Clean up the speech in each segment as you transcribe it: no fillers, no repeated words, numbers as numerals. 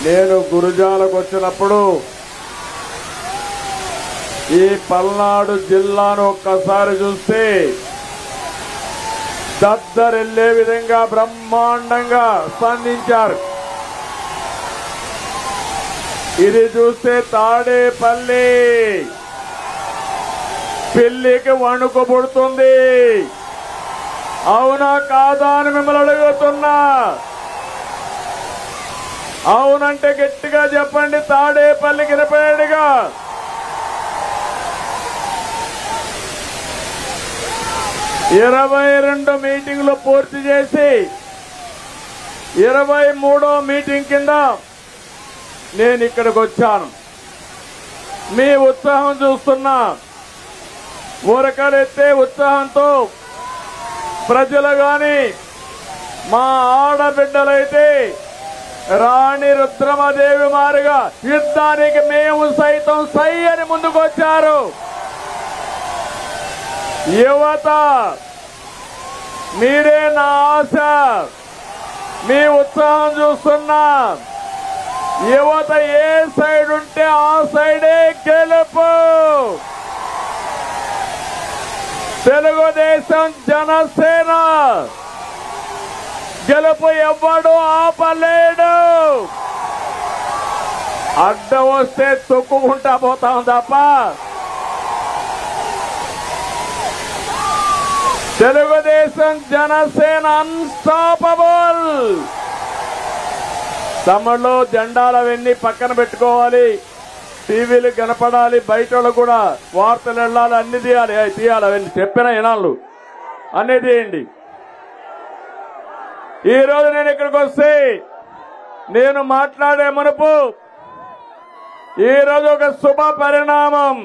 నేను గురుజాలకు వచ్చినప్పుడు ఈ పల్నాడు జిల్లాను ఒక్కసారి చూస్తే దద్దరిల్లే విధంగా బ్రహ్మాండంగా స్పందించారు. ఇది చూస్తే తాడేపల్లి పిల్లికి వణుకు పుడుతుంది. అవునా కాదా అని మిమ్మల్ని అడుగుతున్నా. అవునంటే గట్టిగా చెప్పండి. తాడేపల్లికి వినపడేట్టుగా. ఇరవై 22 మీటింగ్లు పూర్తి చేసి 23వ మీటింగ్ కింద నేను ఇక్కడికి వచ్చాను. మీ ఉత్సాహం చూస్తున్నా. ఊరకలెత్తే ఉత్సాహంతో ప్రజలు గాని మా ఆడబిడ్డలైతే రాణి రుద్రమదేవి మారిగా యుద్ధానికి మేము సైతం సై అని ముందుకొచ్చారు. యువత మీరే నా ఆశ. మీ ఉత్సాహం చూస్తున్నా. యువత ఏ సైడ్ ఉంటే ఆ సైడే గెలుపు. తెలుగుదేశం జనసేన గెలుపు ఎవ్వడు ఆపలేడు. అడ్డం వస్తే తొక్కుకుంటా పోతాం తప్ప తెలుగుదేశం జనసేన అన్స్టాపబుల్. తమలో జెండాలు అవన్నీ పక్కన పెట్టుకోవాలి. టీవీలు కనపడాలి. బయట వాళ్ళు కూడా వార్తలు వెళ్ళాలి. అన్ని తీయాలి. అవన్నీ చెప్పిన ఇనాళ్ళు అన్ని తీయండి. ఈరోజు నేను ఇక్కడికి వస్తే నేను మాట్లాడే మునుపు ఈరోజు ఒక శుభ పరిణామం.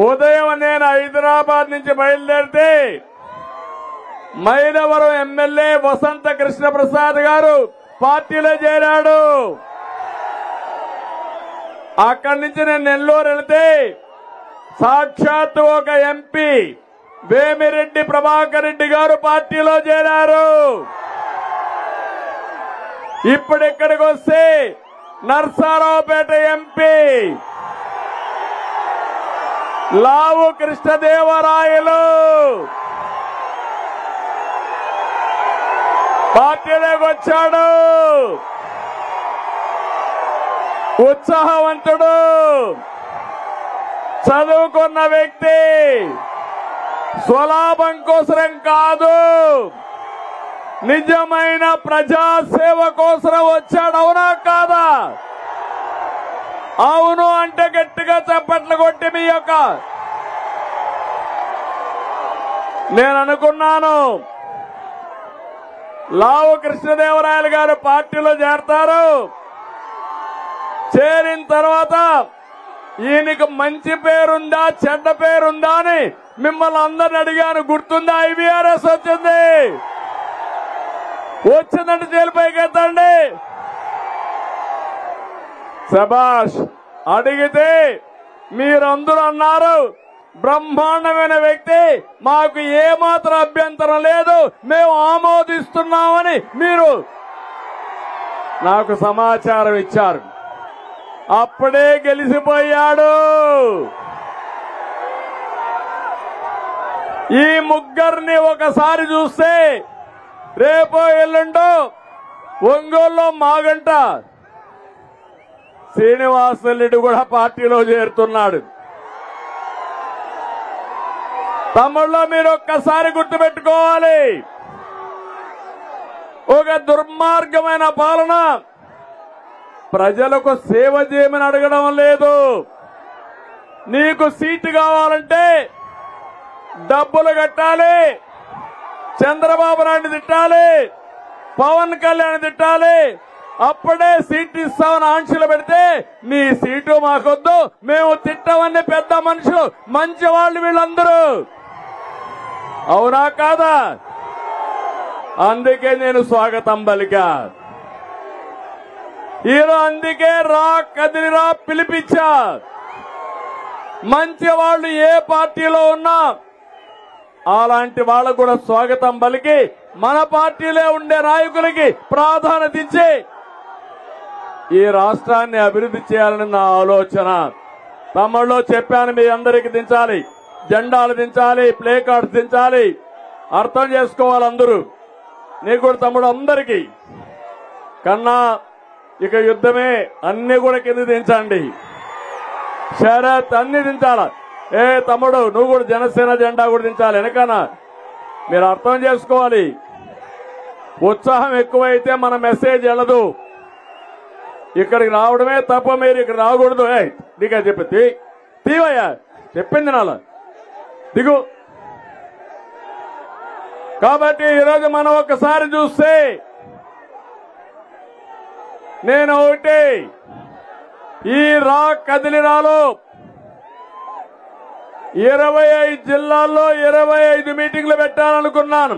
ఉదయం నేను హైదరాబాద్ నుంచి బయలుదేరితే మైలవరం ఎమ్మెల్యే వసంత కృష్ణ ప్రసాద్ గారు పార్టీలో చేరాడు. అక్కడి నుంచి నేను నెల్లూరు వెళితే సాక్షాత్తు ఒక ఎంపీ వేమిరెడ్డి ప్రభాకర్ రెడ్డి గారు పార్టీలో చేరారు. ఇప్పుడు ఇక్కడికి వస్తే నర్సారావుపేట ఎంపీ లావు కృష్ణదేవరాయలు పార్టీలోకి వచ్చాడు. ఉత్సాహవంతుడు, చదువుకున్న వ్యక్తి. స్వలాభం కోసరం కాదు, నిజమైన ప్రజాసేవ కోసరం వచ్చాడు. అవునా కాదా? అవును అంటే గట్టిగా చప్పట్లు కొట్టి మీ యొక్క నేను అనుకున్నాను లావు కృష్ణదేవరాయలు గారు పార్టీలో చేరతారు. చేరిన తర్వాత ఈయనకి మంచి పేరుందా చెడ్డ పేరుందా అని మిమ్మల్ని అందరిని అడిగాను. గుర్తుందా? IVRS వచ్చింది. వచ్చిందంటే జైలుపైకి ఎత్తండి. శభాష్. అడిగితే మీరందరూ అన్నారు బ్రహ్మాండమైన వ్యక్తి, మాకు ఏమాత్రం అభ్యంతరం లేదు, మేము ఆమోదిస్తున్నామని మీరు నాకు సమాచారం ఇచ్చారు. అప్పుడే గెలిచిపోయాడు. ఈ ముగ్గురిని ఒకసారి చూస్తే రేపో ఎల్లుండో ఒంగోలులో మాగంట శ్రీనివాసరెడ్డి కూడా పార్టీలో చేరుతున్నాడు. తమ్ముళ్ళో మీరు ఒక్కసారి గుర్తుపెట్టుకోవాలి, ఒక దుర్మార్గమైన పాలన. ప్రజలకు సేవ చేయమని అడగడం లేదు. నీకు సీటు కావాలంటే డబ్బులు కట్టాలి, చంద్రబాబు నాయుడు తిట్టాలి, పవన్ కళ్యాణ్ తిట్టాలి, అప్పుడే సీటు ఇస్తామని ఆంక్షలు పెడితే నీ సీటు మాకొద్దు, మేము తిట్టమని పెద్ద మనుషులు మంచి వాళ్ళు వీళ్ళందరూ. అవునా కాదా? అందుకే నేను స్వాగతం పలికా. ఈరోజు అందుకే రా కదిలిరా పిలిపించా. మంచి వాళ్ళు ఏ పార్టీలో ఉన్నా అలాంటి వాళ్ళకు కూడా స్వాగతం పలికి మన పార్టీలో ఉండే నాయకులకి ప్రాధాన్యత ఇచ్చి ఈ రాష్ట్రాన్ని అభివృద్ధి చేయాలని నా ఆలోచన. తమ్ముళ్ళు చెప్పాను, మీ అందరికీ దించాలి, జెండాలు దించాలి, ప్లే కార్డ్స్ దించాలి. అర్థం చేసుకోవాలి అందరూ. నీకు కూడా తమ్ముడు అందరికీ కన్నా ఇక యుద్ధమే, అన్ని కూడా కింద దించండి. శరత్ అన్ని దించాల. ఏ తమ్ముడు నువ్వు కూడా జనసేన జెండా కూడా దించాలి వెనకనా. మీరు అర్థం చేసుకోవాలి. ఉత్సాహం ఎక్కువైతే మన మెసేజ్ వెళ్ళదు. ఇక్కడికి రావడమే తప్ప మీరు ఇక్కడ రాకూడదు. నీకా చెప్పి తీవయ్యా, చెప్పింది నాలా దిగు. కాబట్టి ఈరోజు మనం ఒక్కసారి చూస్తే నేను ఒకటి ఈ కదిలిరాలో 25 జిల్లాల్లో 25 మీటింగ్లు పెట్టాలనుకున్నాను.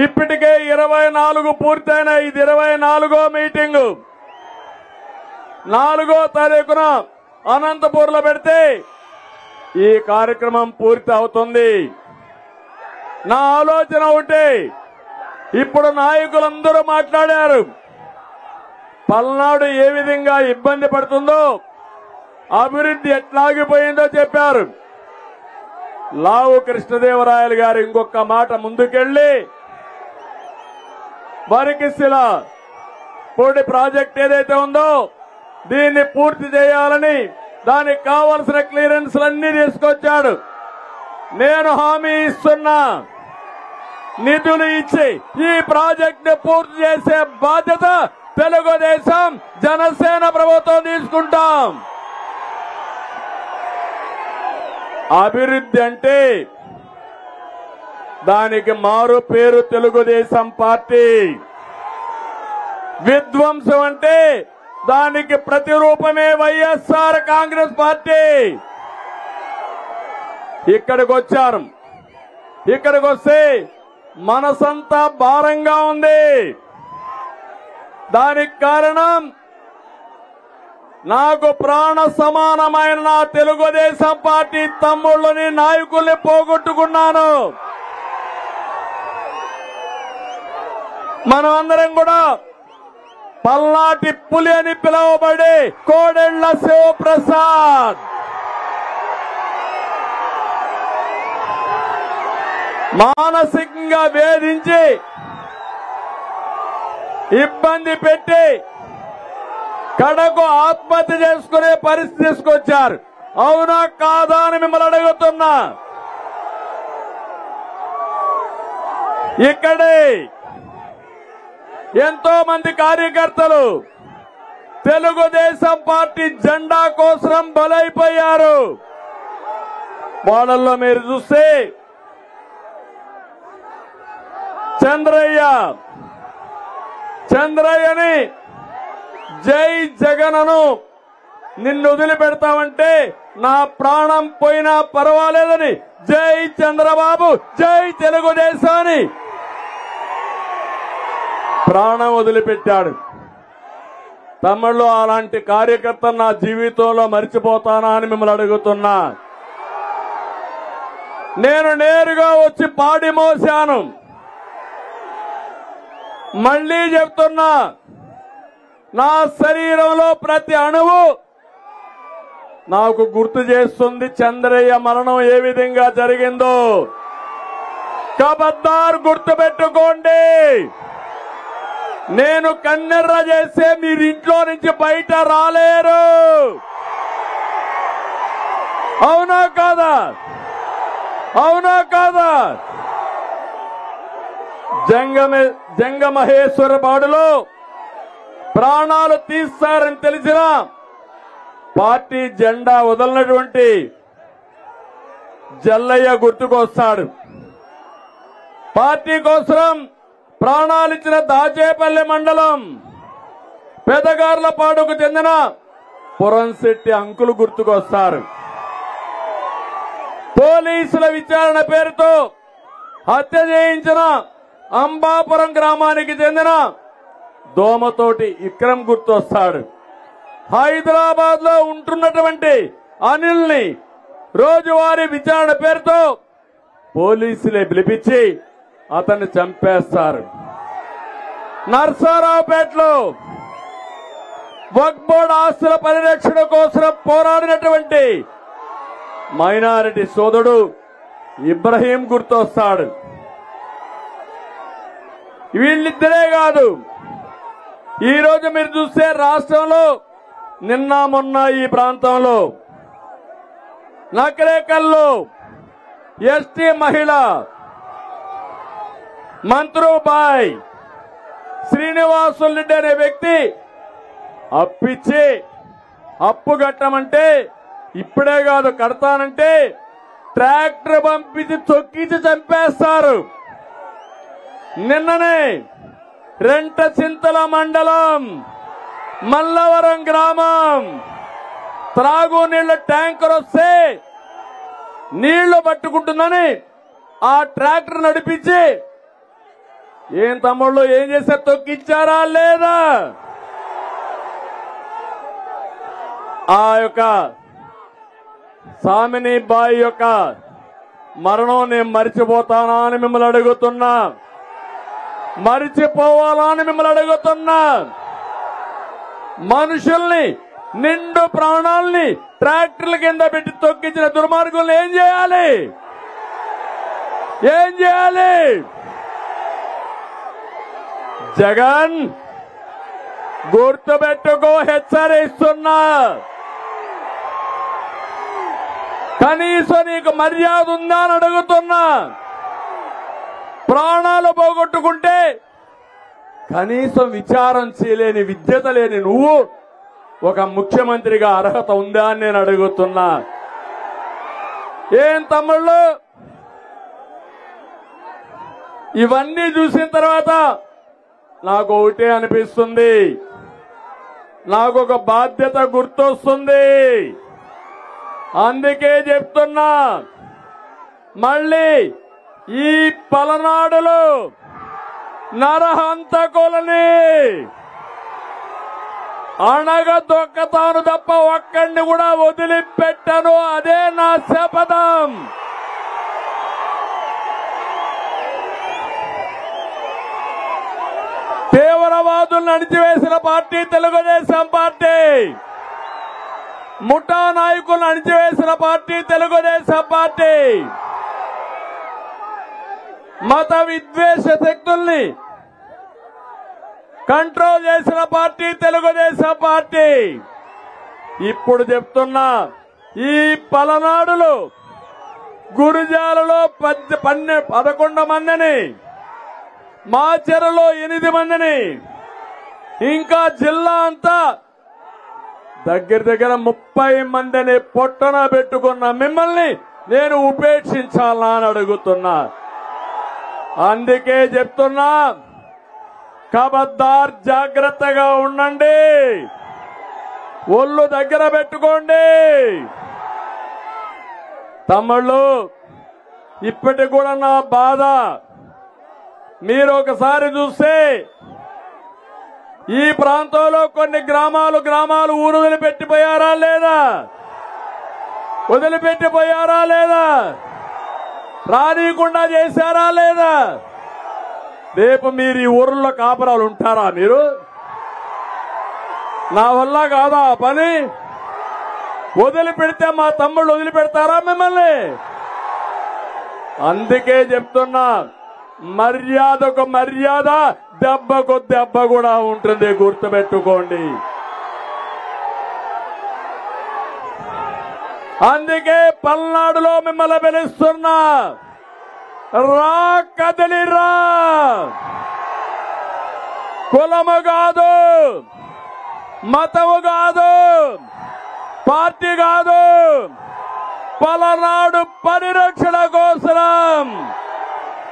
ఇప్పటికే 24 పూర్తయినాయి. ఇది 24వ మీటింగు. 4వ తారీఖున అనంతపూర్లో పెడితే ఈ కార్యక్రమం పూర్తి అవుతుంది. నా ఆలోచన ఒకటి, ఇప్పుడు నాయకులందరూ మాట్లాడారు. పల్నాడు ఏ విధంగా ఇబ్బంది పడుతుందో, అభివృద్ధి ఎట్లాగిపోయిందో చెప్పారు. లావు కృష్ణదేవరాయలు గారు ఇంకొక మాట ముందుకెళ్లి వరికిసిల పూడి ప్రాజెక్ట్ ఏదైతే ఉందో దీన్ని పూర్తి చేయాలని దానికి కావలసిన క్లియరెన్స్లన్నీ తీసుకొచ్చాడు. నేను హామీ ఇస్తున్నా, నిధులు ఇచ్చి ఈ ప్రాజెక్ట్ ని పూర్తి చేసే బాధ్యత తెలుగుదేశం జనసేన ప్రభుత్వం తీసుకుంటాం. అభివృద్ధి అంటే దానికి మారు పేరు తెలుగుదేశం పార్టీ. విధ్వంసం అంటే దానికి ప్రతిరూపమే వైఎస్ఆర్ కాంగ్రెస్ పార్టీ. ఇక్కడికి వచ్చారు. ఇక్కడికి వస్తే మనసంతా భారంగా ఉంది. దానికి కారణం నాకు ప్రాణ సమానమైన నా తెలుగుదేశం పార్టీ తమ్ముళ్ళని నాయకుల్ని పోగొట్టుకున్నాను. మనం అందరం కూడా పల్నాటి పులి అని పిలువబడే కోడెళ్ల శివప్రసాద్ మానసికంగా వేధించి ఇబ్బంది పెట్టి కడకు ఆత్మహత్య చేసుకునే పరిస్థితి తీసుకొచ్చారు. అవునా కాదా అని మిమ్మల్ని అడుగుతున్నా. ఇక్కడే ఎంతో మంది కార్యకర్తలు తెలుగుదేశం పార్టీ జెండా కోసం బలైపోయారు. వాళ్ళల్లో మీరు చూస్తే చంద్రయ్యని జై జగనను నిన్ను వదిలిపెడతామంటే నా ప్రాణం పోయినా పర్వాలేదని జై చంద్రబాబు జై తెలుగుదేశాన్ని ప్రాణం వదిలిపెట్టాడు. తమిళలో అలాంటి కార్యకర్త నా జీవితంలో మర్చిపోతానా అని మిమ్మల్ని అడుగుతున్నా. నేను నేరుగా వచ్చి పాడి మోశాను. మళ్లీ చెప్తున్నా, నా శరీరంలో ప్రతి అణువు నాకు గుర్తు చేస్తుంది చంద్రయ్య మరణం ఏ విధంగా జరిగిందో. ఖబర్దార్ గుర్తుపెట్టుకోండి. నేను కన్నెర్ర చేస్తే మీరు ఇంట్లో నుంచి బయట రాలేరు. అవునా కాదా? అవునా కాదా? జంగమహేశ్వర బాడులో ప్రాణాలు తీస్తారని తెలిసిన పార్టీ జెండా వదలనటువంటి జల్లయ్య గుర్తుకొస్తాడు. పార్టీ కోసం ప్రాణాలిచ్చిన దాచేపల్లి మండలం పెదగార్లపాడుకు చెందిన పురంశెట్టి అంకులు గుర్తుకొస్తారు. పోలీసుల విచారణ పేరుతో హత్య చేయించిన అంబాపురం గ్రామానికి చెందిన దోమతోటి విక్రమ్ గుర్తొస్తాడు. హైదరాబాద్ లో ఉంటున్నటువంటి అనిల్ ని రోజువారీ విచారణ పేరుతో పోలీసులే పిలిపించి అతన్ని చంపేస్తారు. నర్సారావుపేటలో వక్ఫ్ బోర్డు ఆస్తుల పరిరక్షణ కోసం పోరాడినటువంటి మైనారిటీ సోదరుడు ఇబ్రహీం గుర్తొస్తాడు. వీళ్ళిద్దరే కాదు, ఈరోజు మీరు చూస్తే రాష్ట్రంలో నిన్న మొన్న ఈ ప్రాంతంలో నకరేకల్లో ఎస్టీ మహిళ మంత్రుబాయ్ శ్రీనివాసులు రెడ్డి అనే వ్యక్తి అప్పిచ్చి అప్పు కట్టమంటే ఇప్పుడే కాదు కడతానంటే ట్రాక్టర్ పంపించి తొక్కించి చంపేస్తారు. నిన్ననే రెంటచింతల మండలం మల్లవరం గ్రామం త్రాగునీళ్ల ట్యాంకర్ వస్తే నీళ్లు పట్టుకుంటుందని ఆ ట్రాక్టర్ నడిపించి ఏం తమ్ముళ్ళు ఏం చేశారు? తొక్కిచ్చారా లేదా? ఆ యొక్క సామిని బాయి యొక్క మరణం నేను మరిచిపోతానా అని మిమ్మల్ని అడుగుతున్నా, మరిచిపోవాలా అని మిమ్మల్ని అడుగుతున్నా. మనుషుల్ని నిండు ప్రాణాల్ని ట్రాక్టర్ల కింద పెట్టి తొక్కించిన దుర్మార్గుల్ని ఏం చేయాలి? ఏం చేయాలి? జగన్ గుర్తుపెట్టుకో, హెచ్చరిస్తున్నా. కనీసం నీకు మర్యాద ఉందా అని అడుగుతున్నా. ప్రాణాలు పోగొట్టుకుంటే కనీసం విచారం చేయలేని విద్యత లేని నువ్వు ఒక ముఖ్యమంత్రిగా అర్హత ఉందా అని నేను అడుగుతున్నా. ఏం తమ్ముళ్ళు, ఇవన్నీ చూసిన తర్వాత నాకు ఒకటే అనిపిస్తుంది, నాకు ఒక బాధ్యత గుర్తొస్తుంది. అందుకే చెప్తున్నా, మళ్ళీ ఈ పలనాడులో నరహంతకులని అణగదొక్కతాను తప్ప ఒక్కడిని కూడా వదిలిపెట్టను. అదే నా శపథం. తీవ్రవాదులను అణిచివేసిన పార్టీ తెలుగుదేశం పార్టీ, ముఠా నాయకులను అణిచివేసిన పార్టీ తెలుగుదేశం పార్టీ, మత విద్వేష శక్తుల్ని కంట్రోల్ చేసిన పార్టీ తెలుగుదేశం పార్టీ. ఇప్పుడు చెప్తున్నా, ఈ పలనాడులో గురుజాలలో 11 మందిని, మాచెరలో 8 మందిని, ఇంకా జిల్లా అంతా దగ్గర 30 మందిని పొట్టన పెట్టుకున్న మిమ్మల్ని నేను ఉపేక్షించాలా అని అడుగుతున్నా. అందుకే చెప్తున్నా, ఖబర్దార్, జాగ్రత్తగా ఉండండి, ఒళ్ళు దగ్గర పెట్టుకోండి. తమ్ముళ్ళు, ఇప్పటికి కూడా నా బాధ మీరు ఒకసారి చూస్తే ఈ ప్రాంతంలో కొన్ని గ్రామాలు ఊరు వదిలిపెట్టిపోయారా లేదా? వదిలిపెట్టిపోయారా లేదా? రానీయకుండా చేశారా లేదా? రేపు మీరు ఈ ఊర్లో కాపురాలు ఉంటారా? మీరు నా వల్ల కాదా ఆ పని? వదిలిపెడితే మా తమ్ముళ్ళు వదిలిపెడతారా మిమ్మల్ని? అందుకే చెప్తున్నా, మర్యాదకు మర్యాద, దెబ్బకు దెబ్బ కూడా ఉంటుంది, గుర్తుపెట్టుకోండి. అందుకే పల్నాడులో మిమ్మల్ని పిలుస్తున్నా, రా, కదిలిరా. కులము కాదు, మతము కాదు, పార్టీ కాదు, పలనాడు పరిరక్షణ కోసం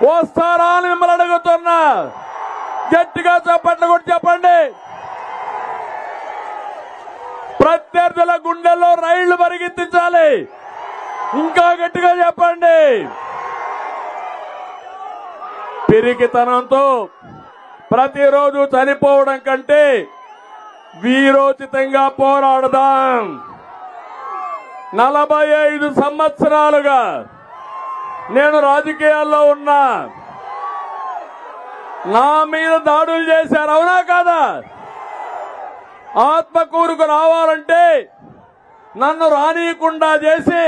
వస్తారా అని మిమ్మల్ని అడుగుతున్నా. గట్టిగా చప్పట్లు కూడా చెప్పండి. ప్రత్యర్థుల గుండెల్లో రైళ్లు పరిగెత్తించాలి. ఇంకా గట్టిగా చెప్పండి. పిరికితనంతో ప్రతిరోజు చనిపోవడం కంటే వీరోచితంగా పోరాడదాం. 45 సంవత్సరాలుగా నేను రాజకీయాల్లో ఉన్నా. నా మీద దాడులు చేశారు, అవునా కాదా? ఆత్మకూరుకు రావాలంటే నన్ను రానియకుండా చేసి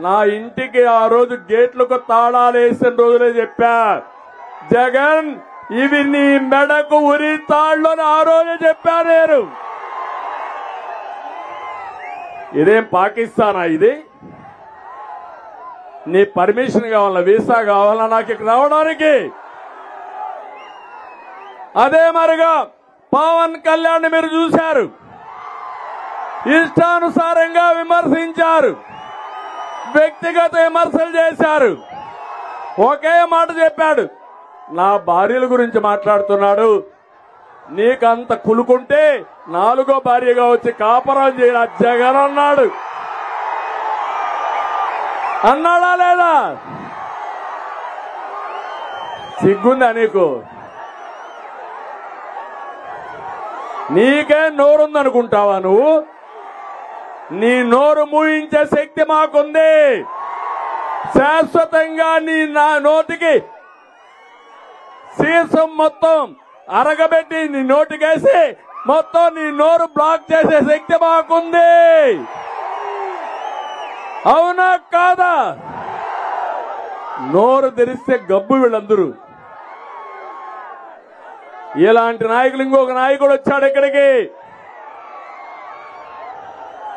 నా ఇంటికి ఆ రోజు గేట్లకు తాళాలు వేసిన రోజులే చెప్పా, జగన్ ఇవి నీ మెడకు ఉరి తాళ్ళు అని ఆ రోజే చెప్పా నేను. ఇదేం పాకిస్తానా? ఇది నీ పర్మిషన్ కావాలా, వీసా కావాలా నాకు ఇక్కడ రావడానికి? అదే మరిగా పవన్ కళ్యాణ్ మీరు చూశారు, ఇష్టానుసారంగా విమర్శించారు, వ్యక్తిగత విమర్శలు చేశారు. ఒకే మాట చెప్పాడు, నా భార్యల గురించి మాట్లాడుతున్నాడు, నీకంత కులుకుంటే 4వ భార్యగా వచ్చి కాపురం చేయరా జగన్ అన్నాడు. అన్నాడా లేదా? సిగ్గుందా నీకు? నీకే నోరుందనుకుంటావా నువ్వు? నీ నోరు మూయించే శక్తి మాకుంది. శాశ్వతంగా నీ నా నోటికి సీసం మొత్తం అరగబెట్టి నీ నోటికేసి మొత్తం నీ నోరు బ్లాక్ చేసే శక్తి మాకుంది. అవునా కాదా? నోరు తెరిస్తే గబ్బు వీళ్ళందరూ. ఇలాంటి నాయకులు ఇంకొక నాయకుడు వచ్చాడు ఇక్కడికి,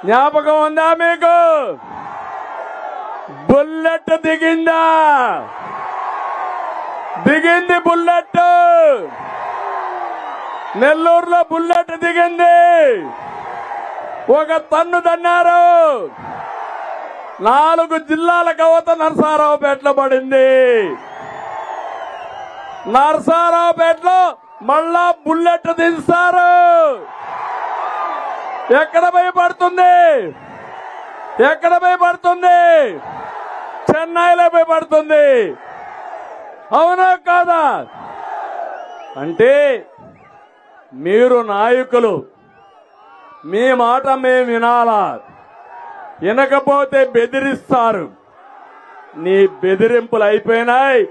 జ్ఞాపకం ఉందా మీకు? బుల్లెట్ దిగిందా? దిగింది బుల్లెట్, నెల్లూరులో బుల్లెట్ దిగింది. ఒక తన్ను తన్నారు. 4 జిల్లాల కవత నరసారావుపేటలో పడింది. నరసారావుపేటలో మళ్ళా బుల్లెట్ దించారు. ఎక్కడ భయపడుతుంది? ఎక్కడ భయపడుతుంది? చెన్నైలో భయపడుతుంది. అవునా కాదా? అంటే మీరు నాయకులు, మీ మాట మేము వినాలా? వినకపోతే బెదిరిస్తారు. నీ బెదిరింపులు అయిపోయినాయి.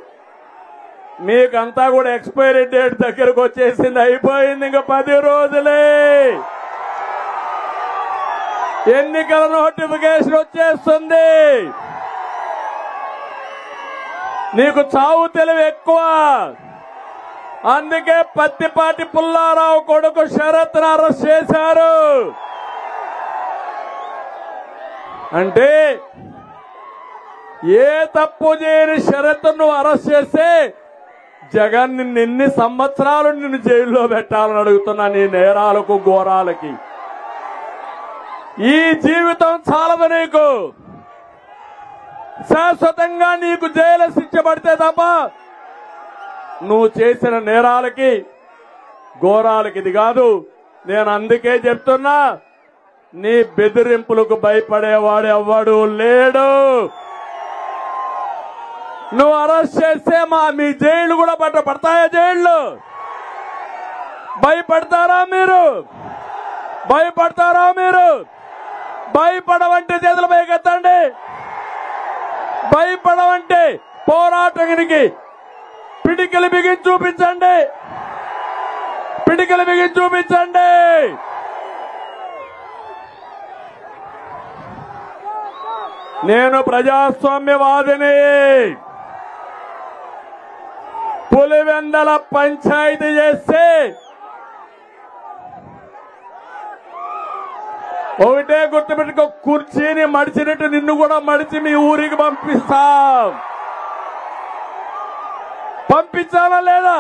మీకంతా కూడా ఎక్స్పైరీ డేట్ దగ్గరకు వచ్చేసింది, అయిపోయింది. ఇంకా 10 రోజులే ఎన్నికల నోటిఫికేషన్ వచ్చేస్తుంది. నీకు చావు తెలివి ఎక్కువ. అందుకే పత్తిపాటి పుల్లారావు కొడుకు శరత్ను అరెస్ట్ చేశారు. అంటే ఏ తప్పు చేయని శరత్ను అరెస్ట్ చేస్తే జగన్ నిన్ను ఎన్ని సంవత్సరాలు నిన్ను జైల్లో పెట్టాలని అడుగుతున్నా. నీ నేరాలకు ఘోరాలకి ఈ జీవితం చాలదు నీకు. శాశ్వతంగా నీకు జైలు శిక్ష పడితే తప్ప నువ్వు చేసిన నేరాలకి ఘోరాలకి ఇది కాదు. నేను అందుకే చెప్తున్నా, నీ బెదిరింపులకు భయపడేవాడు ఎవ్వడు లేడు. నువ్వు అరెస్ట్ చేస్తే మీ జైళ్లు కూడా పడతాయా? జైళ్లు భయపడతారా మీరు? భయపడతారా మీరు? భయపడవంటే చేతులు పైకెత్తండి. భయపడవంటే పోరాటానికి పిడికిలు బిగించి చూపించండి. పిడికిలు బిగించి చూపించండి. నేను ప్రజాస్వామ్యవాదిని. పులివెందల పంచాయతీ చేస్తే ఒకటే గుర్తుపెట్టుకో, కుర్చీని మడిచినట్టు నిన్ను కూడా మడిచి మీ ఊరికి పంపిస్తాం. పంపించాలా లేదా?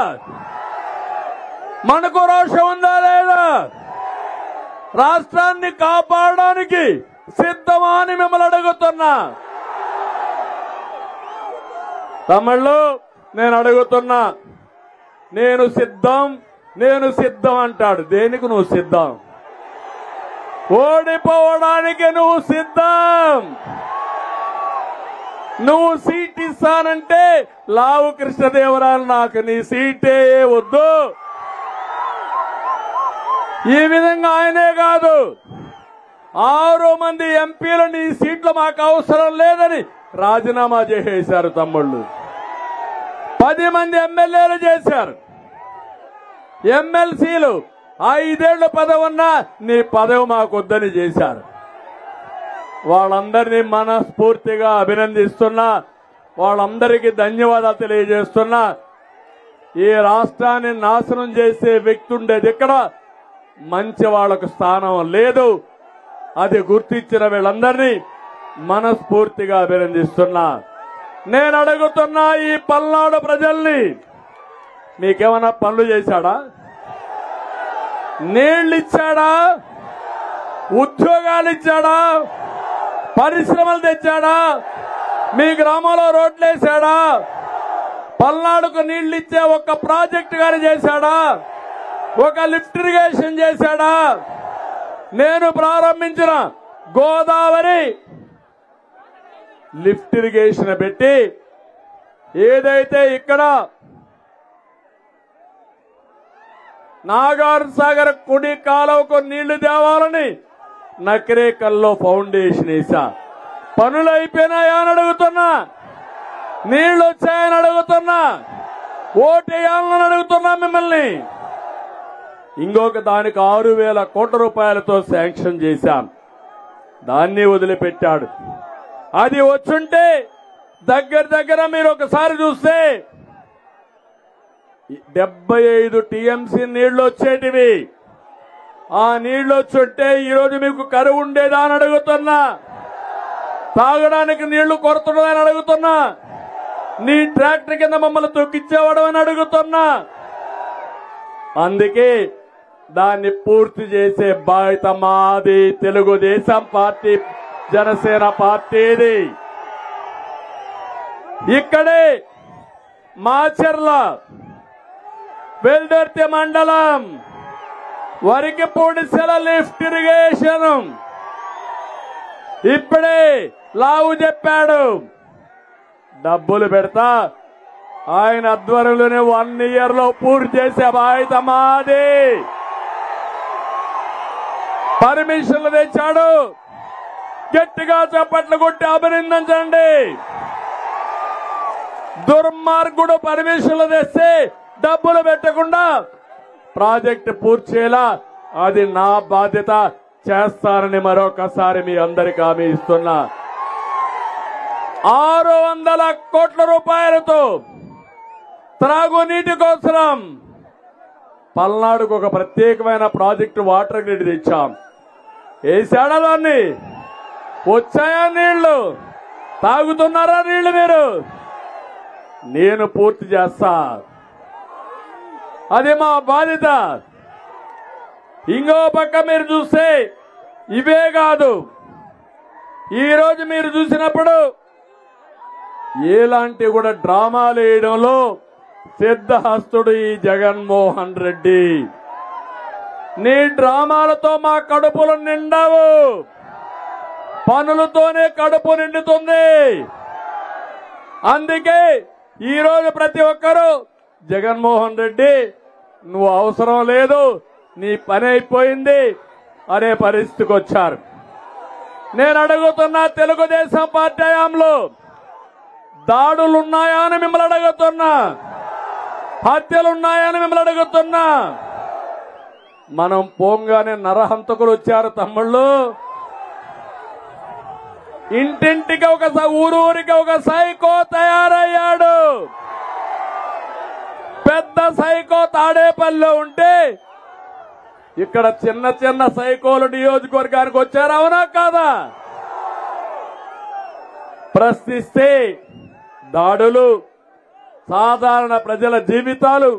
మనకు రోషం ఉందా లేదా? రాష్ట్రాన్ని కాపాడడానికి సిద్ధమా అని మిమ్మల్ని అడుగుతున్నా. తమిళ్లో నేను అడుగుతున్నా, నేను సిద్ధం, నేను సిద్ధం అంటాడు. దేనికి నువ్వు సిద్ధం? ఓడిపోవడానికి నువ్వు సిద్ధం. నువ్వు సీట్ ఇస్తానంటే లావు కృష్ణదేవరాయలు నాకు నీ సీటే వద్దు. ఈ విధంగా ఆయనే కాదు, 6 మంది ఎంపీలు నీ సీట్లు మాకు అవసరం లేదని రాజీనామా చేసేశారు తమ్ముళ్ళు. 10 మంది ఎమ్మెల్యేలు చేశారు. ఎమ్మెల్సీలు 5 ఏళ్ల పదవి ఉన్నా నీ పదవి మాకొద్దని చేశారు. వాళ్ళందరినీ మనస్ఫూర్తిగా అభినందిస్తున్నా, వాళ్ళందరికీ ధన్యవాదాలు తెలియజేస్తున్నా. ఈ రాష్ట్రాన్ని నాశనం చేసే వ్యక్తి ఉండేది ఇక్కడ, మంచి వాళ్లకు స్థానం లేదు. అది గుర్తించిన వీళ్ళందరినీ మనస్ఫూర్తిగా అభినందిస్తున్నా. నేను అడుగుతున్నా ఈ పల్నాడు ప్రజల్ని, మీకేమన్నా పనులు చేశాడా? నీళ్లు ఇచ్చాడా? ఉద్యోగాలు ఇచ్చాడా? పరిశ్రమలు తెచ్చాడా? మీ గ్రామంలో రోడ్లు వేశాడా? పల్నాడుకు నీళ్లు ఇచ్చే ఒక ప్రాజెక్టు గాని చేశాడా? ఒక లిఫ్ట్ ఇరిగేషన్ చేశాడా? నేను ప్రారంభించిన గోదావరి లిఫ్ట్ ఇరిగేషన్ పెట్టి ఏదైతే ఇక్కడ నాగార్జున సాగర్ కుడి కాలువకు నీళ్లు తేవాలని నకిరేకల్లో ఫౌండేషన్ వేసా. పనులు అయిపోయినాయా అని అడుగుతున్నా, నీళ్లు వచ్చాయని అడుగుతున్నా, ఓటేయాలని అడుగుతున్నా మిమ్మల్ని. ఇంకొక దానికి 6,000 కోట్ల రూపాయలతో శాంక్షన్ చేశాం, దాన్ని వదిలిపెట్టాడు. అది వచ్చుంటే దగ్గర మీరు ఒకసారి చూస్తే 75 టీఎంసీ నీళ్లు వచ్చేటివి. ఆ నీళ్లు వచ్చుంటే ఈరోజు మీకు కరువు ఉండేదా అని అడుగుతున్నా, తాగడానికి నీళ్లు కొరతుండదని అడుగుతున్నా, నీ ట్రాక్టర్ కింద మమ్మల్ని తొక్కిచ్చేవాడు అని అడుగుతున్నా. అందుకే దాన్ని పూర్తి చేసే బాధ్యత మాది, తెలుగుదేశం పార్టీ, జనసేన పార్టీది. ఇక్కడే మాచర్ల వెల్దుర్తి మండలం వరికిపూడిసెల లిఫ్ట్ ఇరిగేషన్ ఇప్పుడే లావు చెప్పాడు, డబ్బులు పెడతా, ఆయన ఆధ్వర్యంలోనే 1 ఇయర్ లో పూర్తి చేసే బాధ్యత మాది. పర్మిషన్లు తెచ్చాడు, గట్టిగా చప్పట్లు కొట్టి అభినందించండి. దుర్మార్గుడు పర్మిషన్లు తెస్తే డబ్బులు పెట్టకుండా ప్రాజెక్టు పూర్తి చేయాలా, అది నా బాధ్యత, చేస్తానని మరొకసారి మీ అందరికీ హామీ ఇస్తున్నా. 600 కోట్ల రూపాయలతో త్రాగునీటి కోసం పల్నాడుకు ఒక ప్రత్యేకమైన ప్రాజెక్టు వాటర్ గ్రిడ్ తెచ్చాం. వేసాడా దాన్ని? వచ్చాయా నీళ్లు? తాగుతున్నారా నీళ్లు మీరు? నేను పూర్తి చేస్తా, అది మా బాధ్యత. ఇంకో పక్క మీరు చూస్తే ఇవే కాదు, ఈరోజు మీరు చూసినప్పుడు ఎలాంటి కూడా డ్రామాలు వేయడంలో సిద్ధహస్తుడు ఈ జగన్మోహన్ రెడ్డి. నీ డ్రామాలతో మా కడుపులు నిండావు, పనులతోనే కడుపు నిండుతుంది. అందుకే ఈరోజు ప్రతి ఒక్కరూ జగన్మోహన్ రెడ్డి నువ్వు అవసరం లేదు, నీ పని అయిపోయింది అనే పరిస్థితికి వచ్చారు. నేను అడుగుతున్నా, తెలుగుదేశం పార్టీ హయాంలో దాడులున్నాయా అని మిమ్మల్ని అడుగుతున్నా, హత్యలున్నాయా అని మిమ్మల్ని అడుగుతున్నా. మనం పోంగానే నరహంతకులు వచ్చారు తమ్ముళ్ళు. ఇంటింటికి ఊరూరికి ఒక సైకో తయారయ్యాడు. పెద్ద సైకో తాడేపల్లిలో ఉంటే ఇక్కడ చిన్న చిన్న సైకోలు నియోజకవర్గానికి వచ్చారు, అవునా కాదా? ప్రశ్నిస్తే దాడులు, సాధారణ ప్రజల జీవితాలు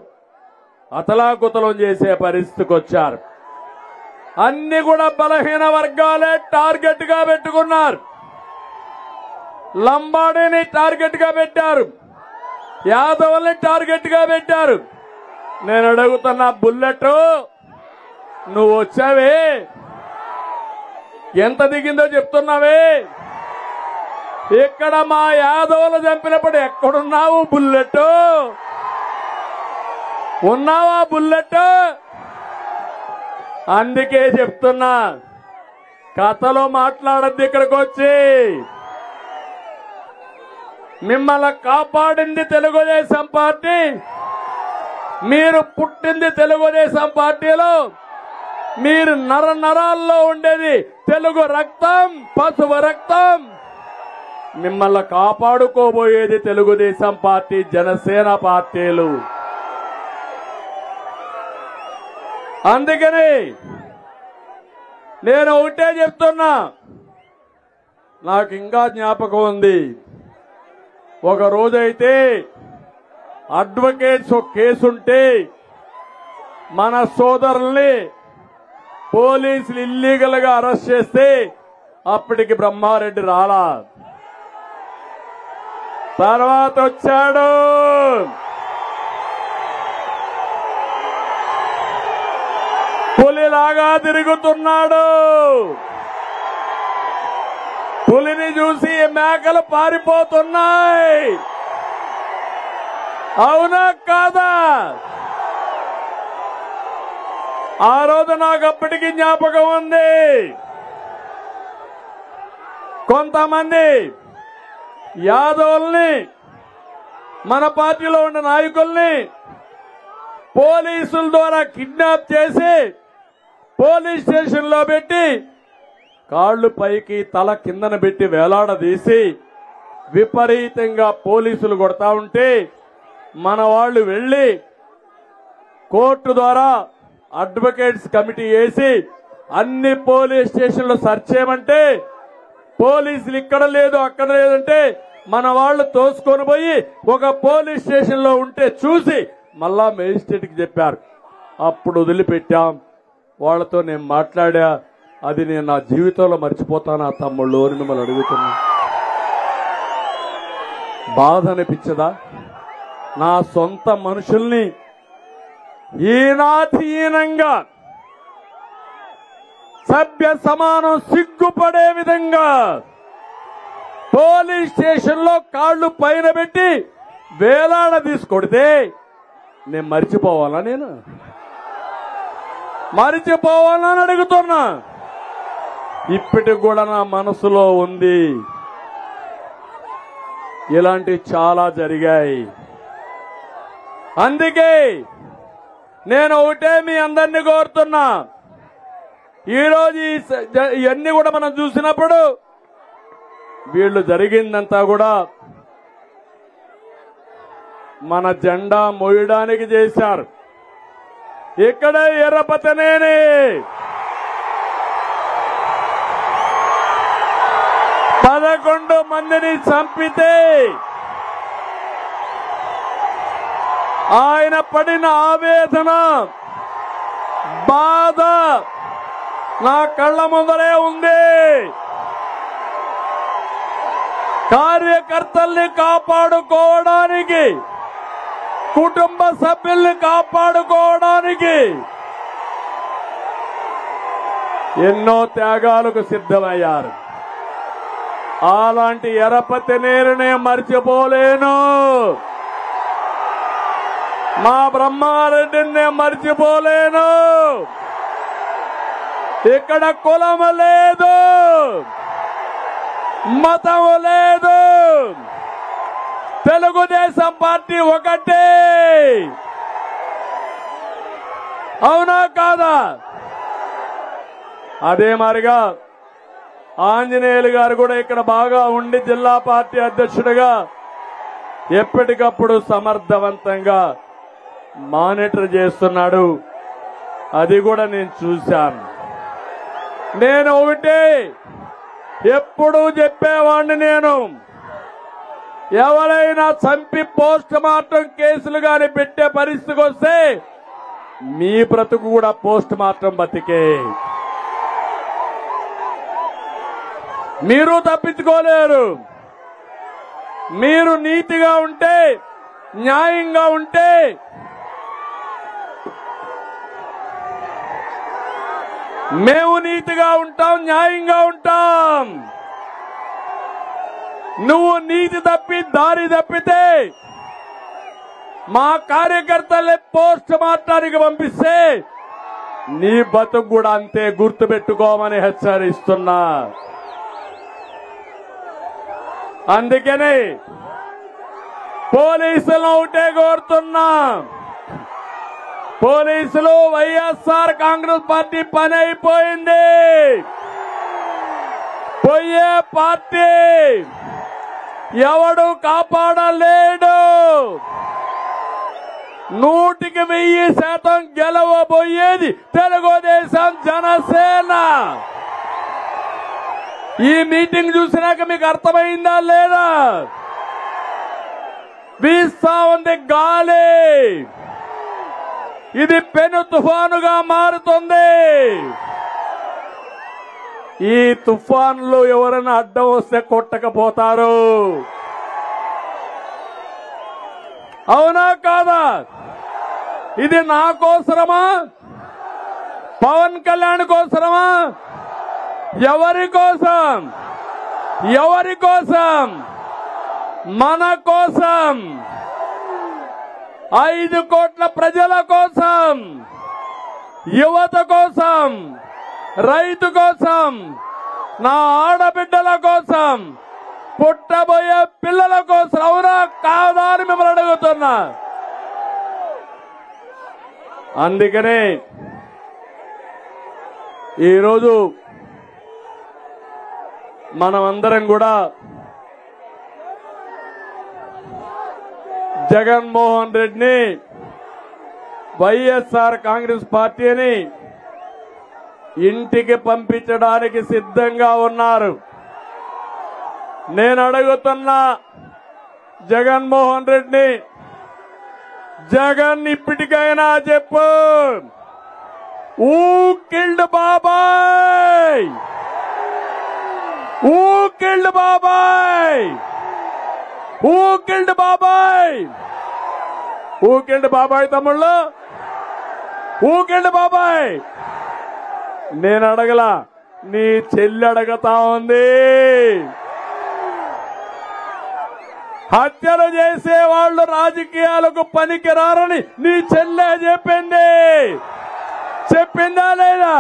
అతలాకుతలం చేసే పరిస్థితికి వచ్చారు. అన్ని కూడా బలహీన వర్గాలే టార్గెట్ గా పెట్టుకున్నారు. లంబాడీని టార్గెట్ గా పెట్టారు, యాదవుల్ని టార్గెట్ గా పెట్టారు. నేను అడుగుతున్నా, బుల్లెట్ నువ్వు వచ్చావే, ఎంత దిగిందో చెప్తున్నావే? ఇక్కడ మా యాదవులు చంపినప్పుడు ఎక్కడున్నావు బుల్లెట్? ఉన్నావా బుల్లెట్? అందుకే చెప్తున్నా, కథలో మాట్లాడద్దు. ఇక్కడికి వచ్చి మిమ్మల్ని కాపాడింది తెలుగుదేశం పార్టీ. మీరు పుట్టింది తెలుగుదేశం పార్టీలో. మీరు నరాల్లో ఉండేది తెలుగు రక్తం, పసుపు రక్తం. మిమ్మల్ని కాపాడుకోబోయేది తెలుగుదేశం పార్టీ, జనసేన పార్టీలు. అందుకని నేను ఒకటే చెప్తున్నా, నాకు ఇంకా జ్ఞాపకం ఉంది. ఒక రోజైతే అడ్వకేట్స్ ఒక కేసుంటే మన సోదరుల్ని పోలీసులు ఇల్లీగల్ గా అరెస్ట్ చేస్తే అప్పటికి బ్రహ్మారెడ్డి రాలా. తర్వాత వచ్చాడు. పులిలాగా తిరుగుతున్నాడు. పులిని చూసి మేకలు పారిపోతున్నాయి. అవునా కాదా? ఆ రోజు నాకు అప్పటికి జ్ఞాపకం ఉంది. కొంతమంది యాదవుల్ని, మన పార్టీలో ఉన్న నాయకుల్ని పోలీసుల ద్వారా కిడ్నాప్ చేసి పోలీస్ స్టేషన్ లో పెట్టి కాళ్లు పైకి తల కిందన పెట్టి వేలాడదీసి విపరీతంగా పోలీసులు కొడతా ఉంటే మన వాళ్ళు వెళ్లి కోర్టు ద్వారా అడ్వకేట్స్ కమిటీ వేసి అన్ని పోలీస్ స్టేషన్లు సెర్చ్ చేయమంటే పోలీసులు ఇక్కడ లేదు అక్కడ లేదంటే మన వాళ్ళు తోసుకొని పోయి ఒక పోలీస్ స్టేషన్ లో ఉంటే చూసి మళ్ళా మేజిస్ట్రేట్ కి చెప్పారు. అప్పుడు వదిలిపెట్టాం. వాళ్లతో నేను మాట్లాడా. అది నేను నా జీవితంలో మర్చిపోతానా తమ్ముళ్ళు అని మిమ్మల్ని అడుగుతున్నా. బాధ అనిపించదా? నా సొంత మనుషుల్ని హీనాతిహీనంగా, సభ్య సమానం సిగ్గుపడే విధంగా పోలీస్ స్టేషన్ లో కాళ్లు పైన పెట్టి వేలాడ తీసుకొడితే నేను మర్చిపోవాలా? నేను మర్చిపోవాలని అడుగుతున్నా. ఇప్పటికి కూడా నా మనసులో ఉంది. ఇలాంటివి చాలా జరిగాయి. అందుకే నేను ఒకటే మీ అందరినీ కోరుతున్నా. ఈరోజు ఇవన్నీ కూడా మనం చూసినప్పుడు వీళ్ళు జరిగిందంతా కూడా మన జెండా మోయడానికి చేశారు. ఇక్కడే ఎర్రపతనేని పదకొండు మందిని చంపితే ఆయన పడిన ఆవేదన, బాధ నా కళ్ళ ముందరే ఉంది. కార్యకర్తల్ని కాపాడుకోవడానికి, కుటుంబ సభ్యుల్ని కాపాడుకోవడానికి ఎన్నో త్యాగాలకు సిద్ధమయ్యారు. అలాంటి ఎర్రపతనేనిని మర్చిపోలేను. మా బ్రహ్మారెడ్డిని మర్చిపోలేను. ఇక్కడ కులము లేదు, మతము లేదు. తెలుగుదేశం పార్టీ ఒకటే. అవునా కాదా? అదే మారిగా ఆంజనేయులు గారు కూడా ఇక్కడ బాగా ఉండి జిల్లా పార్టీ అధ్యక్షుడిగా ఎప్పటికప్పుడు సమర్థవంతంగా మానిటర్ చేస్తున్నాడు. అది కూడా నేను చూశాను. నేను ఒకటే ఎప్పుడూ చెప్పేవాడిని, నేను ఎవరైనా చంపి పోస్ట్ మార్టం కేసులు గాని పెట్టే పరిస్థితికి వస్తే మీ బ్రతుకు కూడా పోస్ట్ మార్టం బతికే. మీరు తప్పించుకోలేరు. మీరు నీతిగా ఉంటే, న్యాయంగా ఉంటే మేము నీతిగా ఉంటాం, న్యాయంగా ఉంటాం. నువ్వు నీతి తప్పి దారి తప్పితే మా కార్యకర్తలే పోస్ట్ మార్టానికి పంపిస్తే నీ బతుకు కూడా అంతే, గుర్తుపెట్టుకోమని హెచ్చరిస్తున్నా. అందుకని పోలీసులను ఒకటే కోరుతున్నా, పోలీసులు వైఎస్ఆర్ కాంగ్రెస్ పార్టీ పని అయిపోయింది, పోయే పార్టీ ఎవడు కాపాడలేడు. 100% గెలవబోయేది తెలుగుదేశం జనసేన. ఈ మీటింగ్ చూసినాక మీకు అర్థమైందా లేదా? వీస్తా ఉంది గాలి, ఇది పెను తుఫానుగా మారుతుంది. ఈ తుఫాన్లో ఎవరైనా అడ్డం వస్తే కొట్టకపోతారు, అవునా కాదా? ఇది నా కోసరమా, పవన్ కళ్యాణ్ కోసరమా, ఎవరి కోసం? ఎవరి కోసం? మన కోసం, 5 కోట్ల ప్రజల కోసం, యువత కోసం, రైతు కోసం, నా ఆడబిడ్డల కోసం, పుట్టబోయే పిల్లల కోసం, అవునా కాదా అని మిమ్మల్ని అడుగుతున్నా. అందుకనే ఈరోజు మనమందరం కూడా జగన్మోహన్ రెడ్డిని, వైఎస్ఆర్ కాంగ్రెస్ పార్టీని ఇంటికి పంపించడానికి సిద్ధంగా ఉన్నారు. నేను అడుగుతున్నా జగన్మోహన్ రెడ్డిని, జగన్ ఇప్పటికైనా చెప్పు, ఊ కిల్డ్ బాబాయ్, ఊ కిల్డ్ బాబాయ్, ఊ కిల్డ్ బాబాయ్, ఊ కిల్డ్ బాబాయ్ తమ్ముళ్ళు, ఊ కిల్డ్ బాబాయ్. నేను అడగలా, నీ చెల్లి అడగతా ఉంది. హత్యలు చేసే వాళ్ళు రాజకీయాలకు పనికిరారని నీ చెల్లె చెప్పింది. చెప్పిందా లేదా?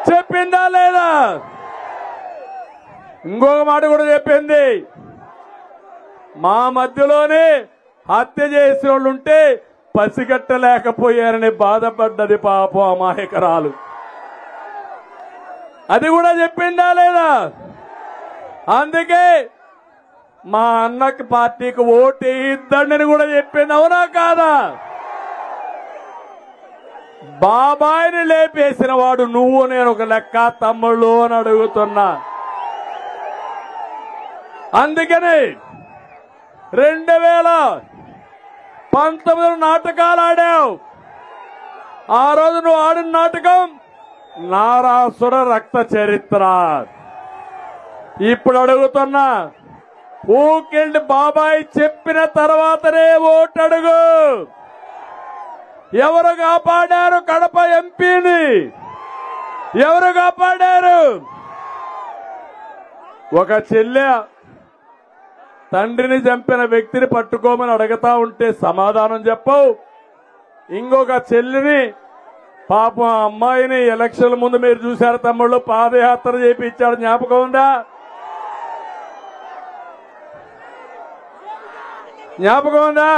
చెప్పిందా లేదా? ఇంకొక మాట కూడా చెప్పింది, మా మధ్యలోనే హత్య చేసే వాళ్ళు ఉంటే పసిగట్టలేకపోయారని బాధపడ్డది పాపం అమాయకరాలు. అది కూడా చెప్పిందా లేదా? అందుకే మా అన్నకి పార్టీకి ఓటు ఇద్దండి కూడా చెప్పింది, అవునా కాదా? బాబాయిని లేపేసిన వాడు నువ్వు, నేను ఒక లెక్క తమ్ముళ్ళు అని అడుగుతున్నా. అందుకని 2019 నాటకాలు ఆడావు. ఆ రోజు నువ్వు ఆడిన నాటకం నారాసుర రక్త చరిత్ర. ఇప్పుడు అడుగుతున్నా, ఊకిల్డ్ బాబాయ్ చెప్పిన తర్వాతనే ఓటు అడుగు. ఎవరు కాపాడారు కడప ఎంపీని? ఎవరు కాపాడారు? ఒక చెల్లె తండ్రిని చంపిన వ్యక్తిని పట్టుకోమని అడుగుతా ఉంటే సమాధానం చెప్పవు. ఇంకొక చెల్లిని, పాపం అమ్మాయిని ఎలక్షన్ల ముందు మీరు చూశారు తమ్ముళ్ళు, పాదయాత్ర చేయించాడు, జ్ఞాపకం ఉందా? జ్ఞాపకం ఉందా?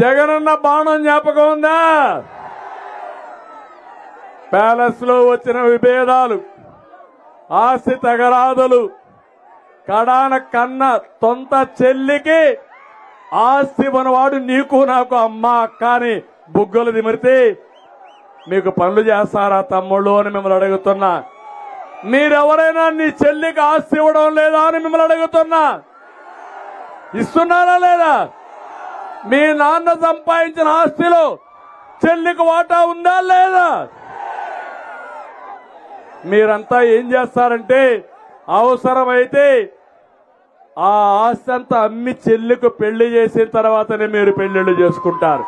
జగనన్న బాణం జ్ఞాపకం ఉందా? ప్యాలెస్ లో వచ్చిన విభేదాలు, ఆస్తి తగరాదులు, కడాన కన్న సొంత చెల్లికి ఆస్తి మనవాడు నీకు నాకు అమ్మ అక్క అని బుగ్గలు దిమిరితే మీకు పనులు చేస్తారా తమ్ముళ్ళు అని మిమ్మల్ని అడుగుతున్నా. మీరెవరైనా నీ చెల్లికి ఆస్తి ఇవ్వడం లేదా అని మిమ్మల్ని అడుగుతున్నా. ఇస్తున్నారా లేదా? మీ నాన్న సంపాదించిన ఆస్తిలో చెల్లికి వాటా ఉందా లేదా? మీరంతా ఏం చేస్తారంటే, అవసరమైతే ఆ ఆస్తి అంతా అమ్మి చెల్లికి పెళ్లి చేసిన తర్వాతనే మీరు పెళ్లిళ్ళు చేసుకుంటారు.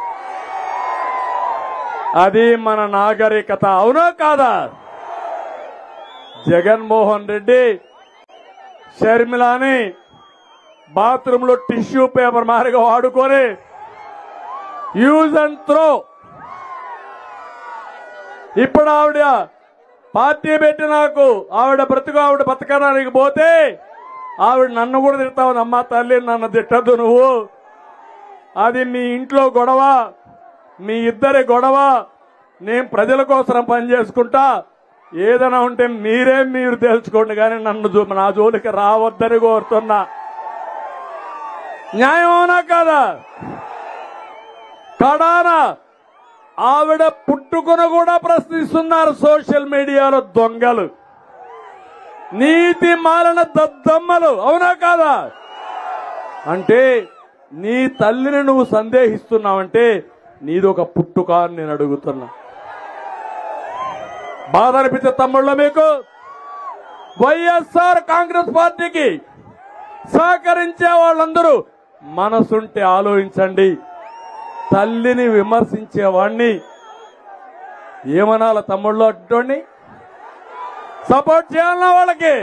అది మన నాగరికత, అవునా కాదా? జగన్మోహన్ రెడ్డి షర్మిలాని బాత్రూమ్ లో టిష్యూ పేపర్ మారిగా వాడుకొని యూజ్ అండ్ త్రో. ఇప్పుడు ఆవిడ పార్టీ పెట్టి నాకు ఆవిడ బ్రతుకు ఆవిడ బతకడానికి పోతే ఆవిడ నన్ను కూడా తిడతావు, అమ్మా తల్లి నన్ను తిట్టద్దు నువ్వు, అది మీ ఇంట్లో గొడవ, మీ ఇద్దరి గొడవ, నేను ప్రజల కోసం పనిచేసుకుంటా, ఏదైనా ఉంటే మీరు తెలుసుకోండి కానీ నన్ను నా జోలికి రావద్దని కోరుతున్నా. న్యాయం అవునా కాదా? కడాన ఆవిడ పుట్టుకుని కూడా ప్రశ్నిస్తున్నారు సోషల్ మీడియాలో దొంగలు, నీతి మాలిన దద్దమ్మలు, అవునా కాదా? అంటే నీ తల్లిని నువ్వు సందేహిస్తున్నావంటే నీది ఒక పుట్టుక అని నేను అడుగుతున్నా. బాధ అనిపించే తమ్ముళ్ళ మీకు? వైఎస్ఆర్ కాంగ్రెస్ పార్టీకి సహకరించే వాళ్ళందరూ మనసుంటే ఆలోచించండి. తల్లిని విమర్శించేవాణ్ణి ఏమనాల తమ్ముళ్ళు? అటువంటి సపోర్ట్ చేయాలన్నా వాళ్ళకి?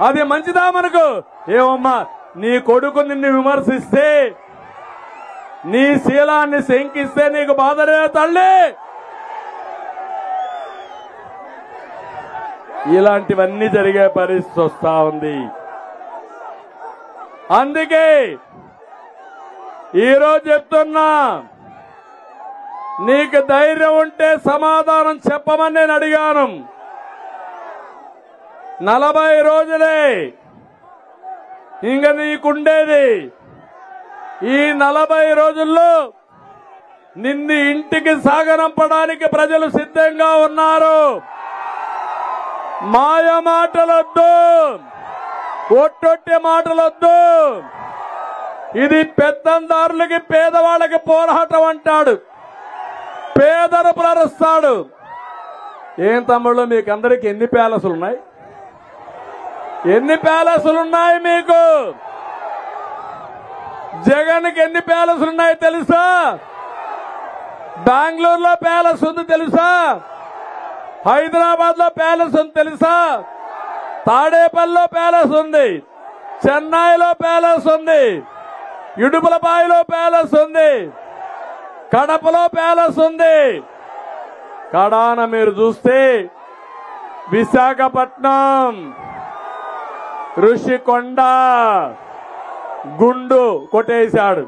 అది మంచిదా మనకు? ఏమమ్మా నీ కొడుకు నిన్ను విమర్శిస్తే, నీ శీలాన్ని శంకిస్తే నీకు బాధలే తల్లి? ఇలాంటివన్నీ జరిగే పరిస్థితి వస్తా ఉంది. అందుకే ఈరోజు చెప్తున్నా, నీకు ధైర్యం ఉంటే సమాధానం చెప్పమని నేను అడిగాను. 40 రోజులే ఇంక నీకుండేది. ఈ 40 రోజుల్లో నిన్ను ఇంటికి సాగనంపడానికి ప్రజలు సిద్ధంగా ఉన్నారు. మాయ మాటలొద్దు, ఒట్టొట్టే మాటలొద్దు. ఇది పెత్తందారులకి పేదవాళ్ళకి పోరాటం అంటాడు, పేదను ప్రరుస్తాడు. ఏం తమ్ముళ్ళు మీకు అందరికి ఎన్ని ప్యాలెస్లు ఉన్నాయి? ఎన్ని ప్యాలెస్లు ఉన్నాయి మీకు? జగన్కి ఎన్ని ప్యాలెస్లు ఉన్నాయి తెలుసా? బెంగళూరులో ప్యాలెస్ ఉంది తెలుసా? హైదరాబాద్ లో ప్యాలెస్ ఉంది తెలుసా? తాడేపల్లిలో ప్యాలెస్ ఉంది, చెన్నైలో ప్యాలెస్ ఉంది, ఇడుపులపాయలో ప్యాలెస్ ఉంది, కడపలో ప్యాలెస్ ఉంది. కడాన మీరు చూస్తే విశాఖపట్నం, ఋషికొండ గుండు కొట్టేశాడు.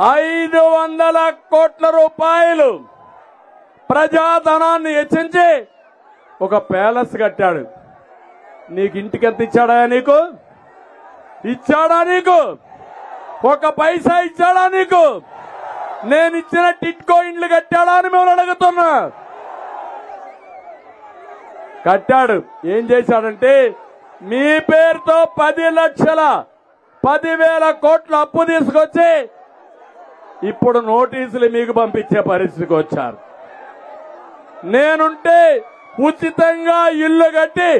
500 కోట్ల రూపాయలు ప్రజాధనాన్ని హెచ్చించి ఒక ప్యాలెస్ కట్టాడు. నీకు ఇంటికి ఎంత ఇచ్చాడా? నీకు ఇచ్చాడా? నీకు ఒక పైసా ఇచ్చాడా? నీకు నేను ఇచ్చిన టిట్కో ఇండ్లు కట్టాడా అని మేము అడుగుతున్నా. కట్టాడు. ఏం చేశాడంటే మీ పేరుతో 10,00,10,000 కోట్ల అప్పు తీసుకొచ్చి ఇప్పుడు నోటీసులు మీకు పంపించే పరిస్థితికి వచ్చారు. నేనుంటే ఉచితంగా ఇల్లు కట్టి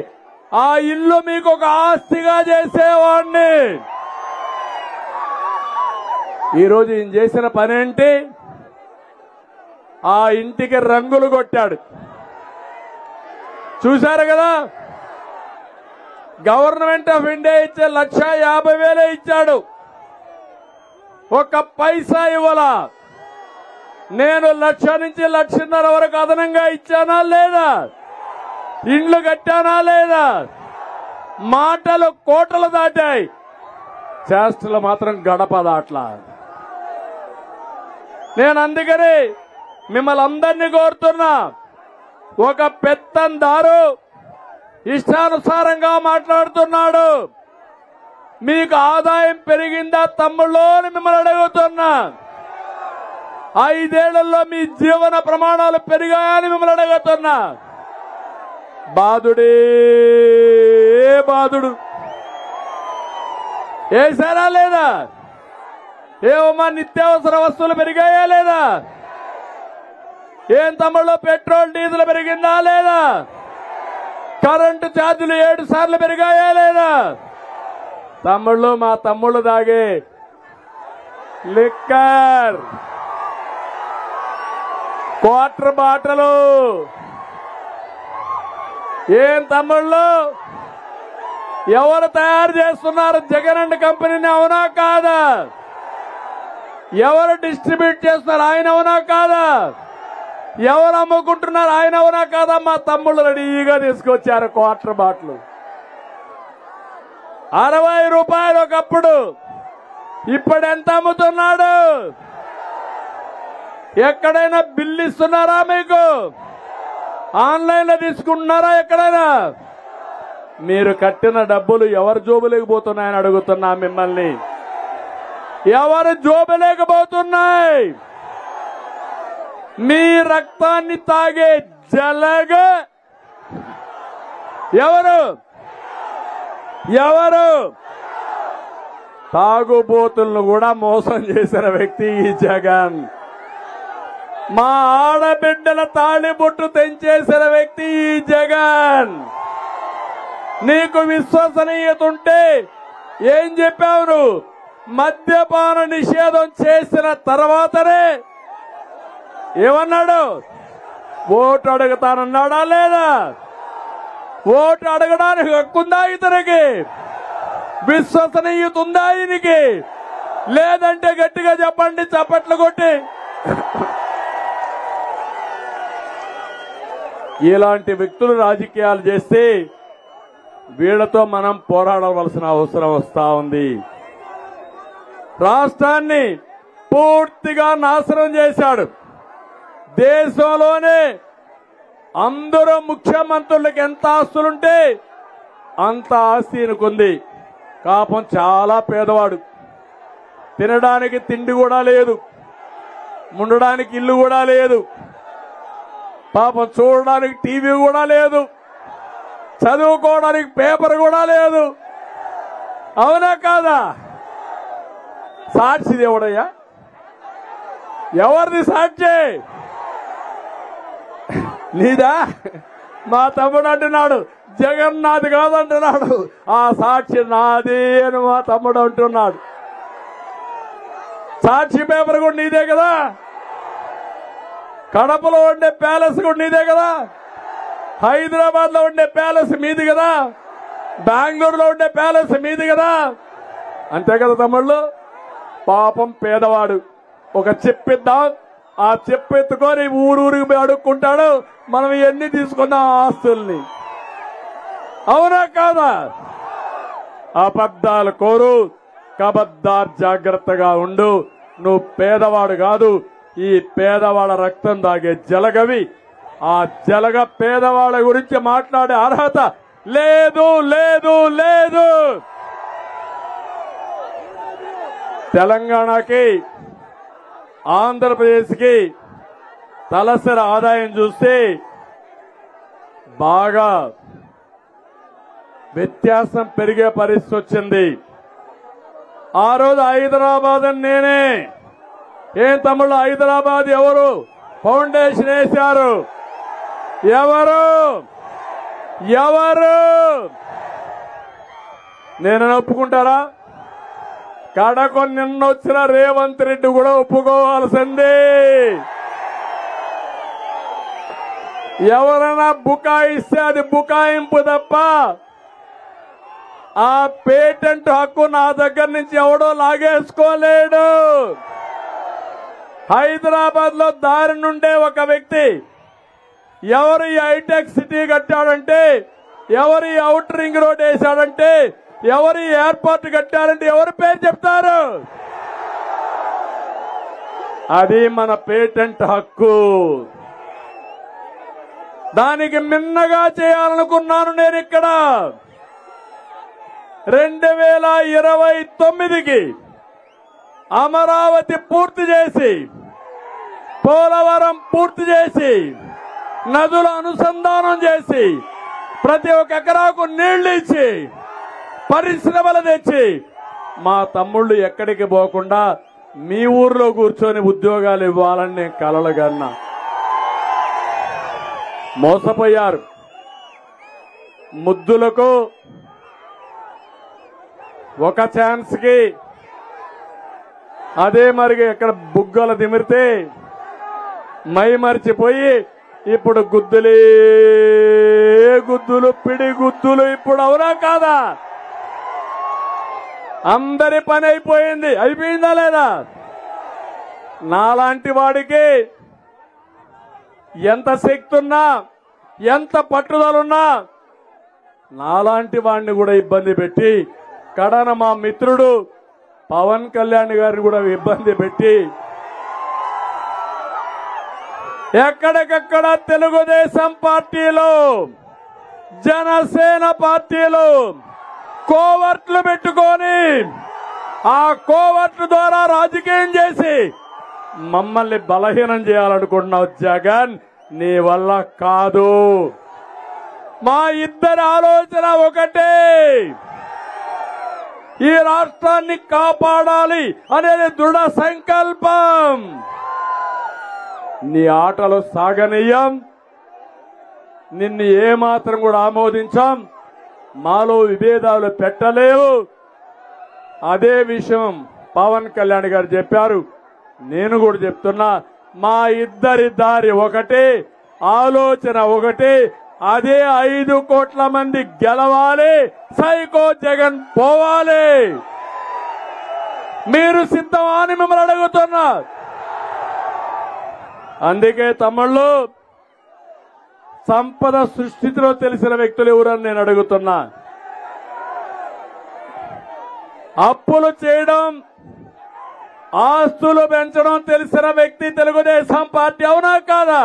ఆ ఇల్లు మీకు ఒక ఆస్తిగా చేసేవాడిని. ఈరోజు ఈయన చేసిన పనేంటి? ఆ ఇంటికి రంగులు కొట్టాడు. చూశారు కదా? గవర్నమెంట్ ఆఫ్ ఇండియా ఇచ్చే 1,50,000 ఇచ్చాడు, ఒక పైసా ఇవ్వాలా. నేను 1,00,000 నుంచి 1,50,000 వరకు అదనంగా ఇచ్చానా లేదా? ఇండ్లు కట్టానా లేదా? మాటలు కోటలు దాటాయి, చేష్టలు మాత్రం గడప దాట్లా. నేను అందుకని మిమ్మల్ని అందరినీ కోరుతున్నా, ఒక పెత్తందారు ఇష్టానుసారంగా మాట్లాడుతున్నాడు. మీకు ఆదాయం పెరిగిందా తమ్ముళ్ళు అని మిమ్మల్ని అడుగుతున్నా. 5 ఏళ్లలో మీ జీవన ప్రమాణాలు పెరిగాయని మిమ్మల్ని అడుగుతున్నా. బాధుడే బాధుడు వేసారా లేదా? ఏమమ్మా నిత్యావసర వస్తువులు పెరిగాయా లేదా? ఏం తమ్ముళ్ళు పెట్రోల్ డీజిల్ పెరిగిందా లేదా? కరెంటు ఛార్జీలు 7 సార్లు పెరిగాయా లేదా? తమ్ముళ్ళు మా తమ్ముళ్ళు దాగే లిక్కర్, క్వార్టర్ బాటలు ఏం తమ్ముళ్ళు ఎవరు తయారు చేస్తున్నారు? జగన్ అండ్ కంపెనీని, అవునా కాదా? ఎవరు డిస్ట్రిబ్యూట్ చేస్తున్నారు? ఆయన అవునా కాదా? ఎవరు అమ్ముకుంటున్నారు? ఆయన అవునా కాదా? మా తమ్ముళ్ళు రెడీగా తీసుకొచ్చారు క్వార్టర్ బాటిల్. 60 రూపాయలు ఒకప్పుడు, ఇప్పుడు ఎంత అమ్ముతున్నాడు? ఎక్కడైనా బిల్లు ఇస్తున్నారా మీకు? ఆన్లైన్లో తీసుకుంటున్నారా ఎక్కడైనా? మీరు కట్టిన డబ్బులు ఎవరి జోబులోకి పోతున్నాయని అడుగుతున్నా మిమ్మల్ని. ఎవరు జోబులేకపోతున్నాయి? మీ రక్తాన్ని తాగే జలగ ఎవరు? ఎవరు? తాగుబోతులను కూడా మోసం చేసిన వ్యక్తి ఈ జగన్. మా ఆడబిడ్డల తాళిబొట్టు తెంచేసిన వ్యక్తి ఈ జగన్. నీకు విశ్వసనీయత ఉంటే ఏం చెప్పావు? మద్యపాన నిషేధం చేసిన తర్వాతనే ఏమన్నాడు? ఓటు అడుగుతానన్నాడా లేదా? ఓటు అడగడానికి హక్కుందా ఇతనికి? విశ్వసనీయత ఉందా ఈయనకి? లేదంటే గట్టిగా చెప్పండి, చప్పట్లు కొట్టి. ఇలాంటి వ్యక్తులు రాజకీయాలు చేస్తే వీళ్లతో మనం పోరాడవలసిన అవసరం వస్తా ఉంది. రాష్ట్రాన్ని పూర్తిగా నాశనం చేశాడు. దేశంలోనే అందరూ ముఖ్యమంత్రులకు ఎంత ఆస్తులుంటే అంత ఆస్తి ఈయనకుంది. పాపం చాలా పేదవాడు. తినడానికి తిండి కూడా లేదు, ఉండడానికి ఇల్లు కూడా లేదు, పాపం చూడడానికి టీవీ కూడా లేదు, చదువుకోవడానికి పేపర్ కూడా లేదు. అవునా కాదా? సాక్షి దేవుడయ్యా, ఎవరిది సాక్షి? నీదా? మా తమ్ముడు అంటున్నాడు జగన్నాథ్ కాదంటున్నాడు. ఆ సాక్షి నాది అని మా తమ్ముడు అంటున్నాడు. సాక్షి పేపర్ కూడా నీదే కదా? కడపలో ఉండే ప్యాలెస్ కూడా నీదే కదా? హైదరాబాద్ లో ఉండే ప్యాలెస్ మీది కదా? బెంగళూరులో ఉండే ప్యాలెస్ మీది కదా? అంతే కదా తమ్ముళ్ళు? పాపం పేదవాడు. ఒక చెప్పిద్దాం, ఆ చెప్పెత్తుకొని ఊరూరికి పోయి అడుక్కుంటాడు. మనం ఎన్ని తీసుకున్నాం ఆస్తుల్ని. అవునా కాదా? అబద్ధాలు కోరు, కబద్దార్, జాగ్రత్తగా ఉండు. నువ్వు పేదవాడు కాదు, ఈ పేదవాళ్ళ రక్తం తాగే జలగవి. ఆ జలగ పేదవాళ్ళ గురించి మాట్లాడే అర్హత లేదు, లేదు, లేదు. తెలంగాణకి, ఆంధ్రప్రదేశ్కి తలసరి ఆదాయం చూస్తే బాగా వ్యత్యాసం పెరిగే పరిస్థితి వచ్చింది. ఆ రోజు హైదరాబాద్ అని నేనే. ఏం తమ్ముళ్ళు, హైదరాబాద్ ఎవరు ఫౌండేషన్ వేశారు? ఎవరు? ఎవరు? నేను ఒప్పుకుంటారా? కడకు నిన్నొచ్చిన రేవంత్ రెడ్డి కూడా ఒప్పుకోవాల్సిందే. ఎవరైనా బుకాయిస్తే అది బుకాయింపు తప్ప ఆ పేటెంట్ హక్కు నా దగ్గర నుంచి ఎవడో లాగేసుకోలేడు. హైదరాబాద్ లో దారి నుండే ఒక వ్యక్తి ఎవరు ఈ హైటెక్ సిటీ కట్టాడంటే, ఎవరు ఈ అవుటర్ రింగ్ రోడ్ వేశాడంటే, ఎవరు ఈ ఎయిర్పోర్ట్ కట్టారంటే ఎవరు పేరు చెప్తారు? అది మన పేటెంట్ హక్కు. దానికి మిన్నగా చేయాలనుకున్నాను నేను. ఇక్కడ 2029కి అమరావతి పూర్తి చేసి, పోలవరం పూర్తి చేసి, నదుల అనుసంధానం చేసి, ప్రతి ఒక్క ఎకరాకు నీళ్లు ఇచ్చి, పరిశ్రమలు తెచ్చి, మా తమ్ముళ్ళు ఎక్కడికి పోకుండా మీ ఊర్లో కూర్చొని ఉద్యోగాలు ఇవ్వాలని నేను కలలుగన్నా. మోసపోయారు. ముద్దులకు ఒక ఛాన్స్ కి అదే మరిగి ఎక్కడ బుగ్గలు దిమిరితే మై మరిచిపోయి ఇప్పుడు గుద్దులే గుద్దులు, పిడి గుద్దులు. ఇప్పుడు అవునా కాదా? అందరి పని అయిపోయింది. అయిపోయిందా లేదా? నాలాంటి వాడికి ఎంత శక్తి ఉన్నా, ఎంత పట్టుదలున్నా నాలాంటి వాడిని కూడా ఇబ్బంది పెట్టి కడన మా మిత్రుడు పవన్ కళ్యాణ్ గారిని కూడా ఇబ్బంది పెట్టి ఎక్కడికక్కడ తెలుగుదేశం పార్టీలో జనసేన పార్టీలో కోవర్ట్లు పెట్టుకొని ఆ కోవర్ట్ల ద్వారా రాజకీయం చేసి మమ్మల్ని బలహీనం చేయాలనుకుంటున్నావు జగన్. నీ వల్ల కాదు. మా ఇద్దరి ఆలోచన ఒకటే, ఈ రాష్ట్రాన్ని కాపాడాలి అనేది దృఢ సంకల్పం. నీ ఆటలు సాగనీయం, నిన్ను ఏమాత్రం కూడా ఆమోదించాం. మాలో విభేదాలు పెట్టలేవు. అదే విషయం పవన్ కళ్యాణ్ గారు చెప్పారు, నేను కూడా చెప్తున్నా. మా ఇద్దరి దారి ఒకటే, ఆలోచన ఒకటే, అదే 5 కోట్ల మంది గెలవాలి, సైకో జగన్ పోవాలి. మీరు సిద్ధమా అని మిమ్మల్ని అడుగుతున్నా. అందుకే తమ్ముళ్ళు, సంపద సృష్టిలో తెలిసిన వ్యక్తులు ఎవరని నేను అడుగుతున్నా. అప్పులు చేయడం, ఆస్తులు పెంచడం తెలిసిన వ్యక్తి తెలుగుదేశం పార్టీ, అవునా కాదా?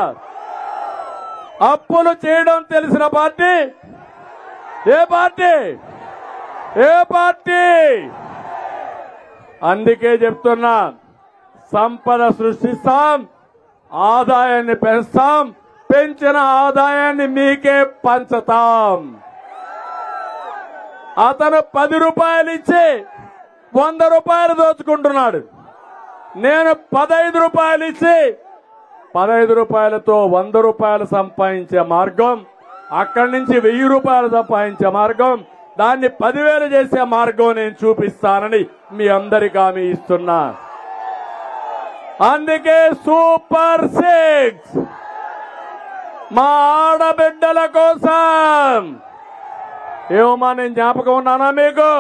అప్పులు చేయడం తెలిసిన పార్టీ ఏ పార్టీ? ఏ పార్టీ? అందుకే చెప్తున్నా, సంపద సృష్టిస్తాం, ఆదాయాన్ని పెంచుతాం, పెంచిన ఆదాయాన్ని మీకే పంచుతాం. అతను 10 రూపాయలు ఇచ్చి 100 రూపాయలు దోచుకుంటున్నాడు. నేను 15 రూపాయలు ఇచ్చి 15 రూపాయలతో 100 రూపాయలు సంపాదించే మార్గం, అక్కడి నుంచి 1000 రూపాయలు సంపాదించే మార్గం, దాన్ని 10,000 చేసే మార్గం నేను చూపిస్తానని మీ అందరికీ హామీ ఇస్తున్నా. అందుకే సూపర్ 6 మా ఆడబిడ్డల కోసం. ఏమమ్మా, నేను జ్ఞాపకం ఉన్నానా మీకు?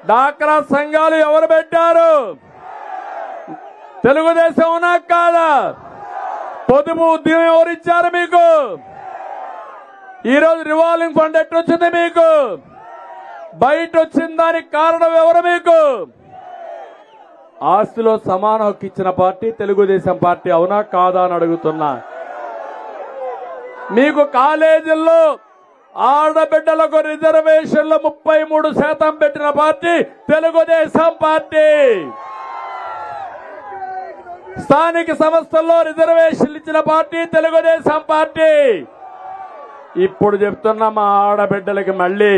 డాక్రా సంఘాలు ఎవరు పెట్టారు? తెలుగుదేశం ఉన్నా కాదా? పొదుపు ఉద్యమం ఎవరిచ్చారు మీకు? ఈరోజు రివాల్వింగ్ ఫండ్ ఎట్టొచ్చింది మీకు? బయట వచ్చిన దానికి కారణం ఎవరు మీకు? ఆస్తిలో సమాన హక్కు ఇచ్చిన పార్టీ తెలుగుదేశం పార్టీ, అవునా కాదా అని అడుగుతున్నా. మీకు కాలేజీల్లో ఆడబిడ్డలకు రిజర్వేషన్లు 33% పెట్టిన పార్టీ తెలుగుదేశం పార్టీ. స్థానిక సంస్థల్లో రిజర్వేషన్లు ఇచ్చిన పార్టీ తెలుగుదేశం పార్టీ. ఇప్పుడు చెప్తున్నా, మా ఆడబిడ్డలకి మళ్ళీ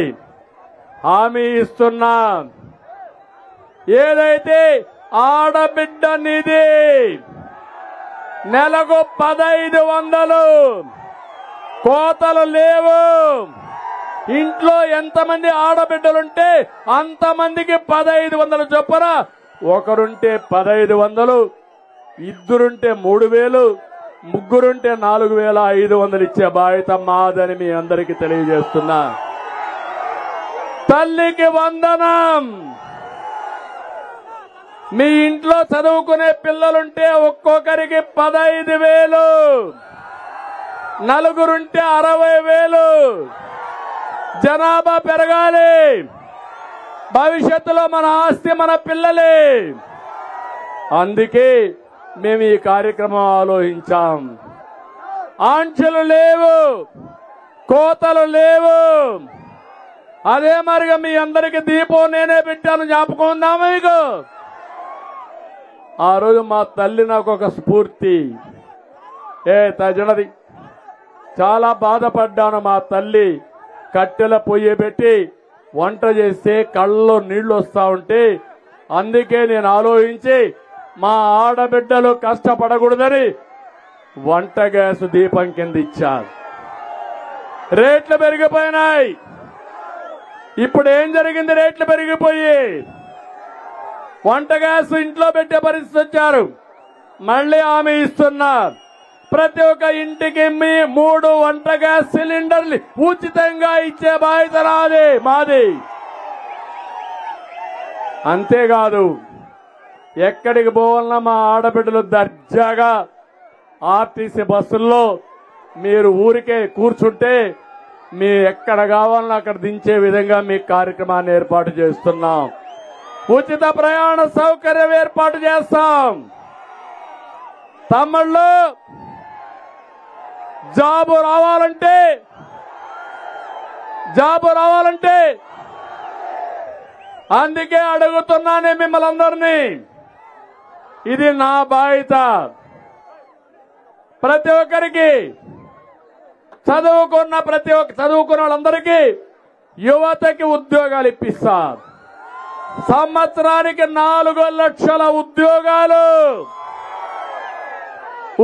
హామీ ఇస్తున్నా, ఏదైతే ఆడబిడ్డ నిధి నెలకు 1500, కోతలు లేవు. ఇంట్లో ఎంతమంది ఆడబిడ్డలుంటే అంతమందికి 1500 చొప్పున, ఒకరుంటే 1500, ఇద్దరుంటే 3000, ముగ్గురుంటే 4500 ఇచ్చే బాధ్యత మాదని మీ అందరికీ తెలియజేస్తున్నా. తల్లికి వందనం. మీ ఇంట్లో చదువుకునే పిల్లలుంటే ఒక్కొక్కరికి 15,000, నలుగురుంటే 60,000. జనాభా పెరగాలి, భవిష్యత్తులో మన ఆస్తి మన పిల్లలే. అందుకే మేము ఈ కార్యక్రమం ఆలోచించాం. ఆంక్షలు లేవు, కోతలు లేవు. అదే మరిగా మీ అందరికి దీపం నేనే పెట్టాను, జ్ఞాపకం ఉందా మీకు? ఆ రోజు మా తల్లి నాకు ఒక స్ఫూర్తి. తజనది చాలా బాధపడ్డాను. మా తల్లి కట్టెల పొయ్యి పెట్టి వంట చేస్తే కళ్ళలో నీళ్లు వస్తా ఉంటే, అందుకే నేను ఆలోచించి మా ఆడబిడ్డలు కష్టపడకూడదని వంట గ్యాస్ దీపం కింద ఇచ్చారు. రేట్లు పెరిగిపోయినాయి. ఇప్పుడు ఏం జరిగింది? రేట్లు పెరిగిపోయి వంట గ్యాస్ ఇంట్లో పెట్టే పరిస్థితి వచ్చారు. మళ్ళీ హామీ ఇస్తున్నారు, ప్రతి ఒక్క ఇంటికి 3 వంట గ్యాస్ సిలిండర్లు ఉచితంగా ఇచ్చే బాధ్యత నాది, మాది. అంతేకాదు, ఎక్కడికి పోవాలన్నా మా ఆడబిడ్డలు దర్జాగా ఆర్టీసీ బస్సుల్లో మీరు ఊరికే కూర్చుంటే మీ ఎక్కడ కావాలన్నా అక్కడ దించే విధంగా మీ కార్యక్రమాన్ని ఏర్పాటు చేస్తున్నాం. ఉచిత ప్రయాణ సౌకర్యం ఏర్పాటు చేస్తాం. తమ్ముళ్ళు జాబు రావాలంటే అందుకే అడుగుతున్నానే మిమ్మల్ని అందరినీ. ఇది నా బాధ్యత. ప్రతి ఒక్కరికి చదువుకున్న వాళ్ళందరికీ యువతకి ఉద్యోగాలు ఇప్పిస్తా. సంవత్సరానికి 4 లక్షల ఉద్యోగాలు.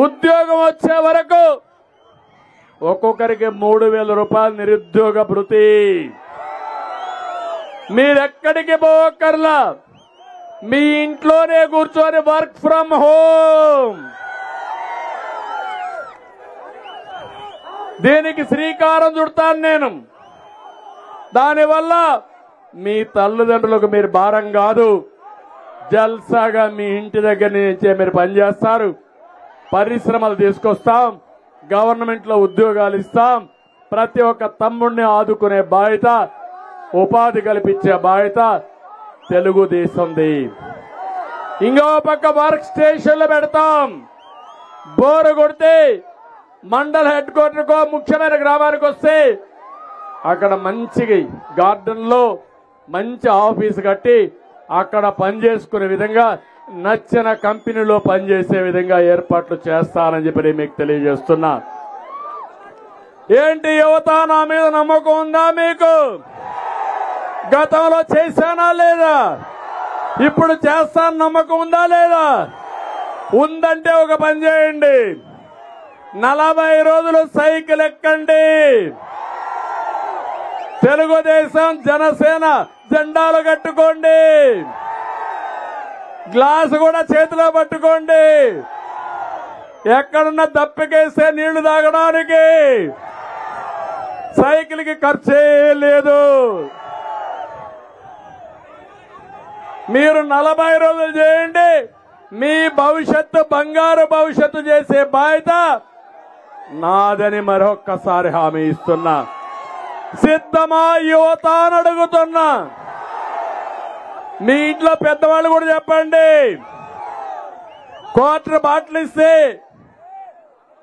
ఉద్యోగం వచ్చే వరకు ఒక్కొక్కరికి 3,000 రూపాయలు నిరుద్యోగ భృతి. మీరెక్కడికి పోవక్కర్లా, మీ ఇంట్లోనే కూర్చొని వర్క్ ఫ్రమ్ హోమ్. దీనికి శ్రీకారం చుడతాను నేను. దానివల్ల మీ తల్లిదండ్రులకు మీరు భారం కాదు, జల్సాగా మీ ఇంటి దగ్గర నుంచే మీరు పనిచేస్తారు. పరిశ్రమలు తీసుకొస్తాం, గవర్నమెంట్ లో ఉద్యోగాలు ఇస్తాం. ప్రతి ఒక్క తమ్ముడిని ఆదుకునే బాధ్యత, ఉపాధి కల్పించే బాధ్యత తెలుగుదేశంది. ఇంకో పక్క వర్క్ స్టేషన్లు పెడతాం. బోరు కొడితే మండల హెడ్ క్వార్టర్కో ముఖ్యమైన గ్రామానికి వస్తే అక్కడ మంచి గార్డెన్ లో మంచి ఆఫీస్ కట్టి అక్కడ పనిచేసుకునే విధంగా, నచ్చిన కంపెనీలో పనిచేసే విధంగా ఏర్పాట్లు చేస్తానని చెప్పి మీకు తెలియజేస్తున్నా. ఏంటి యువత, నా మీద నమ్మకం ఉందా మీకు? గతంలో చేశానా లేదా? ఇప్పుడు చేస్తాను నమ్మకం ఉందా లేదా? ఉందంటే ఒక పని చేయండి, 40 రోజులు సైకిల్ ఎక్కండి. తెలుగుదేశం జనసేన జెండాలు కట్టుకోండి, గ్లాసు కూడా చేతిలో పట్టుకోండి. ఎక్కడున్నా దప్పికేస్తే నీళ్లు తాగడానికి. సైకిల్ కి ఖర్చే లేదు. మీరు 40 రోజులు చేయండి, మీ భవిష్యత్తు బంగారు భవిష్యత్తు చేసే బాధ్యత నాదని మరొక్కసారి హామీ ఇస్తున్నా. సిద్ధమా యువత అని అడుగుతున్నా. మీ ఇంట్లో పెద్దవాళ్ళు కూడా చెప్పండి, క్వార్టర్ బాటిల్ ఇస్తే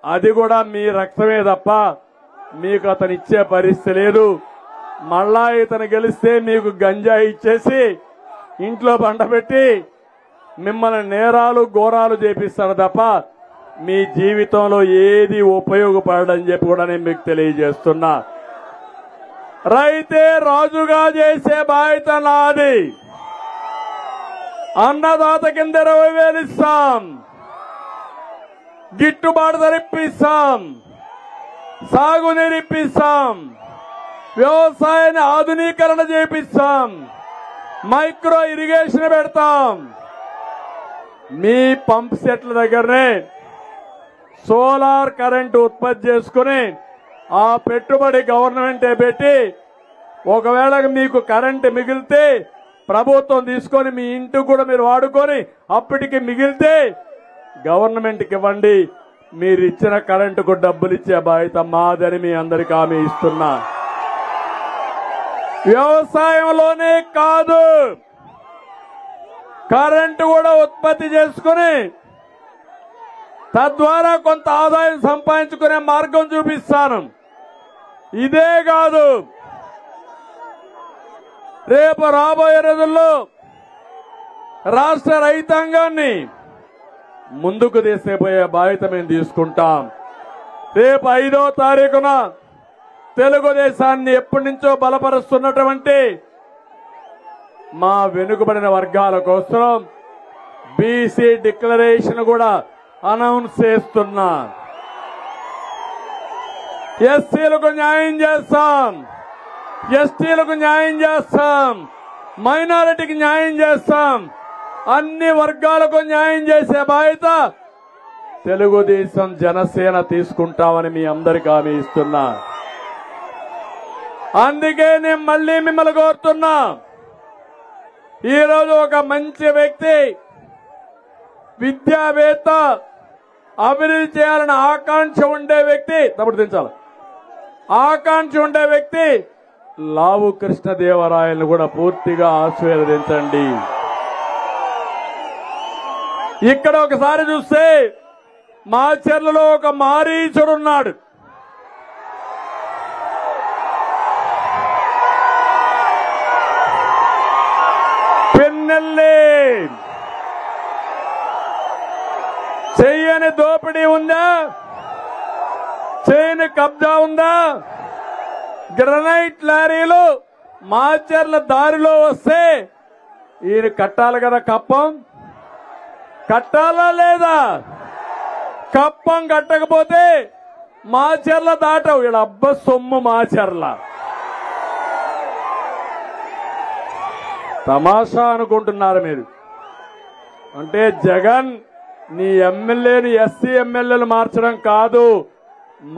అది కూడా మీ రక్తమే తప్ప మీకు అతను ఇచ్చే పరిస్థితి లేదు. మళ్ళా ఇతను గెలిస్తే మీకు గంజాయి ఇచ్చేసి ఇంట్లో బండబెట్టి మిమ్మల్ని నేరాలు ఘోరాలు చేపిస్తాడు తప్ప మీ జీవితంలో ఏది ఉపయోగపడని చెప్పి కూడా నేను మీకు తెలియజేస్తున్నా. రైతే రాజుగా చేసే బాధ్యత నాది. అన్నదాత కింద 20,000 ఇస్తాం, గిట్టుబాటు ధర ఇప్పిస్తాం, సాగునీరు ఇప్పిస్తాం, వ్యవసాయాన్ని ఆధునీకరణ చేపిస్తాం, మైక్రో ఇరిగేషన్ పెడతాం. మీ పంప్ సెట్ల దగ్గరనే సోలార్ కరెంటు ఉత్పత్తి చేసుకుని ఆ పెట్టుబడి గవర్నమెంటే పెట్టి, ఒకవేళ మీకు కరెంటు మిగిలితే ప్రభుత్వం తీసుకొని మీ ఇంటికి కూడా మీరు వాడుకొని అప్పటికి మిగిలితే గవర్నమెంట్కి ఇవ్వండి. మీరు ఇచ్చిన కరెంటుకు డబ్బులు ఇచ్చే బాధ్యత మాదని మీ అందరికీ హామీ ఇస్తున్నా. వ్యవసాయంలోనే కాదు, కరెంటు కూడా ఉత్పత్తి చేసుకుని తద్వారా కొంత ఆదాయం సంపాదించుకునే మార్గం చూపిస్తాను. ఇదే కాదు, రేపు రాబోయే రోజుల్లో రాష్ట్ర రైతాంగాన్ని ముందుకు తీసుకుపోయే బాధ్యత మేము తీసుకుంటాం. రేపు 5వ తారీఖున తెలుగుదేశాన్ని ఎప్పటి నుంచో బలపరుస్తున్నటువంటి మా వెనుకబడిన వర్గాల కోసం బీసీ డిక్లరేషన్ కూడా అనౌన్స్ చేస్తున్నా. ఎస్సీలకు న్యాయం చేస్తాం, ఎస్టీలకు న్యాయం చేస్తాం, మైనారిటీకి న్యాయం చేస్తాం, అన్ని వర్గాలకు న్యాయం చేసే బాధ్యత తెలుగుదేశం జనసేన తీసుకుంటామని మీ అందరికీ హామీ ఇస్తున్నా. అందుకే నేను మళ్ళీ మిమ్మల్ని కోరుతున్నా, ఈరోజు ఒక మంచి వ్యక్తి, విద్యావేత్త, అభివృద్ధి చేయాలని ఆకాంక్ష ఉండే వ్యక్తి, తప్పుడు దించాలి, ఆకాంక్ష ఉండే వ్యక్తి లావు కృష్ణదేవరాయలను కూడా పూర్తిగా ఆశీర్వదించండి. ఇక్కడ ఒకసారి చూస్తే మాచర్లలో ఒక మారీచుడున్నాడు. పిన్నెల్లి చెయ్యని దోపిడీ ఉందా? చేయని కబ్జా ఉందా? గ్రనైట్ లారీలు మాచర్ల దారిలో వస్తే ఈయన కట్టాలి కదా, కప్పం కట్టాలా లేదా? కప్పం కట్టకపోతే మాచర్ల దాటవు. వీళ్ళ అబ్బ సొమ్ము మాచర్ల. తమాషా అనుకుంటున్నారు మీరు. అంటే జగన్ నీ ఎమ్మెల్యేని ఎస్సీ ఎమ్మెల్యేలు మార్చడం కాదు,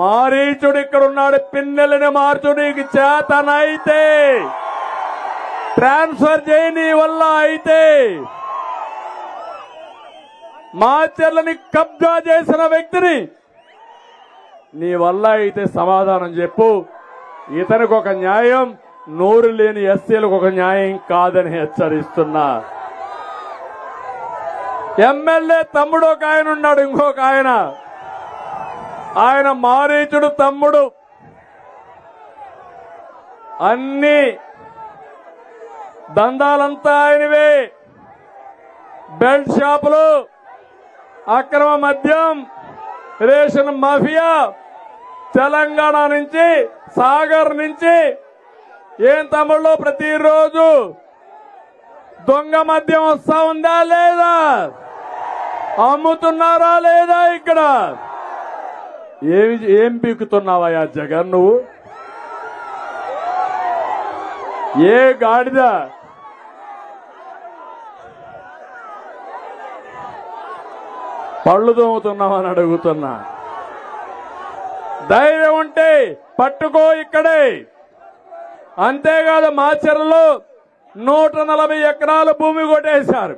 మారీచుడు ఇక్కడ ఉన్నాడు. పిన్నెలని మార్చు, నీకు చేతనైతే ట్రాన్స్ఫర్ చేయి, నీ వల్ల అయితే. మాచర్లని కబ్జా చేసిన వ్యక్తిని నీ వల్ల అయితే సమాధానం చెప్పు. ఇతనికి ఒక న్యాయం, నోరు లేని ఎస్సీలకు ఒక న్యాయం కాదని హెచ్చరిస్తున్నా. ఎమ్మెల్యే తమ్ముడు ఒక ఆయన ఉన్నాడు, ఇంకొక ఆయన మారీచుడు తమ్ముడు. అన్ని దందాలంతా ఆయనవే. బెల్ట్ షాపులు, అక్రమ మద్యం, రేషన్ మాఫియా, తెలంగాణ నుంచి సాగర్ నుంచి. ఏం తమ్ముళ్ళు, ప్రతిరోజు దొంగ మద్యం వస్తా ఉందా లేదా? అమ్ముతున్నారా లేదా? ఇక్కడ ఏం పీకుతున్నావయ్యా జగన్ నువ్వు? ఏ గాడిద? పళ్ళు తోముతున్నామని అడుగుతున్నా. ధైర్యం ఉంటే పట్టుకో ఇక్కడే. అంతేకాదు, మాచర్లలో 140 ఎకరాల భూమి కొట్టేశారు.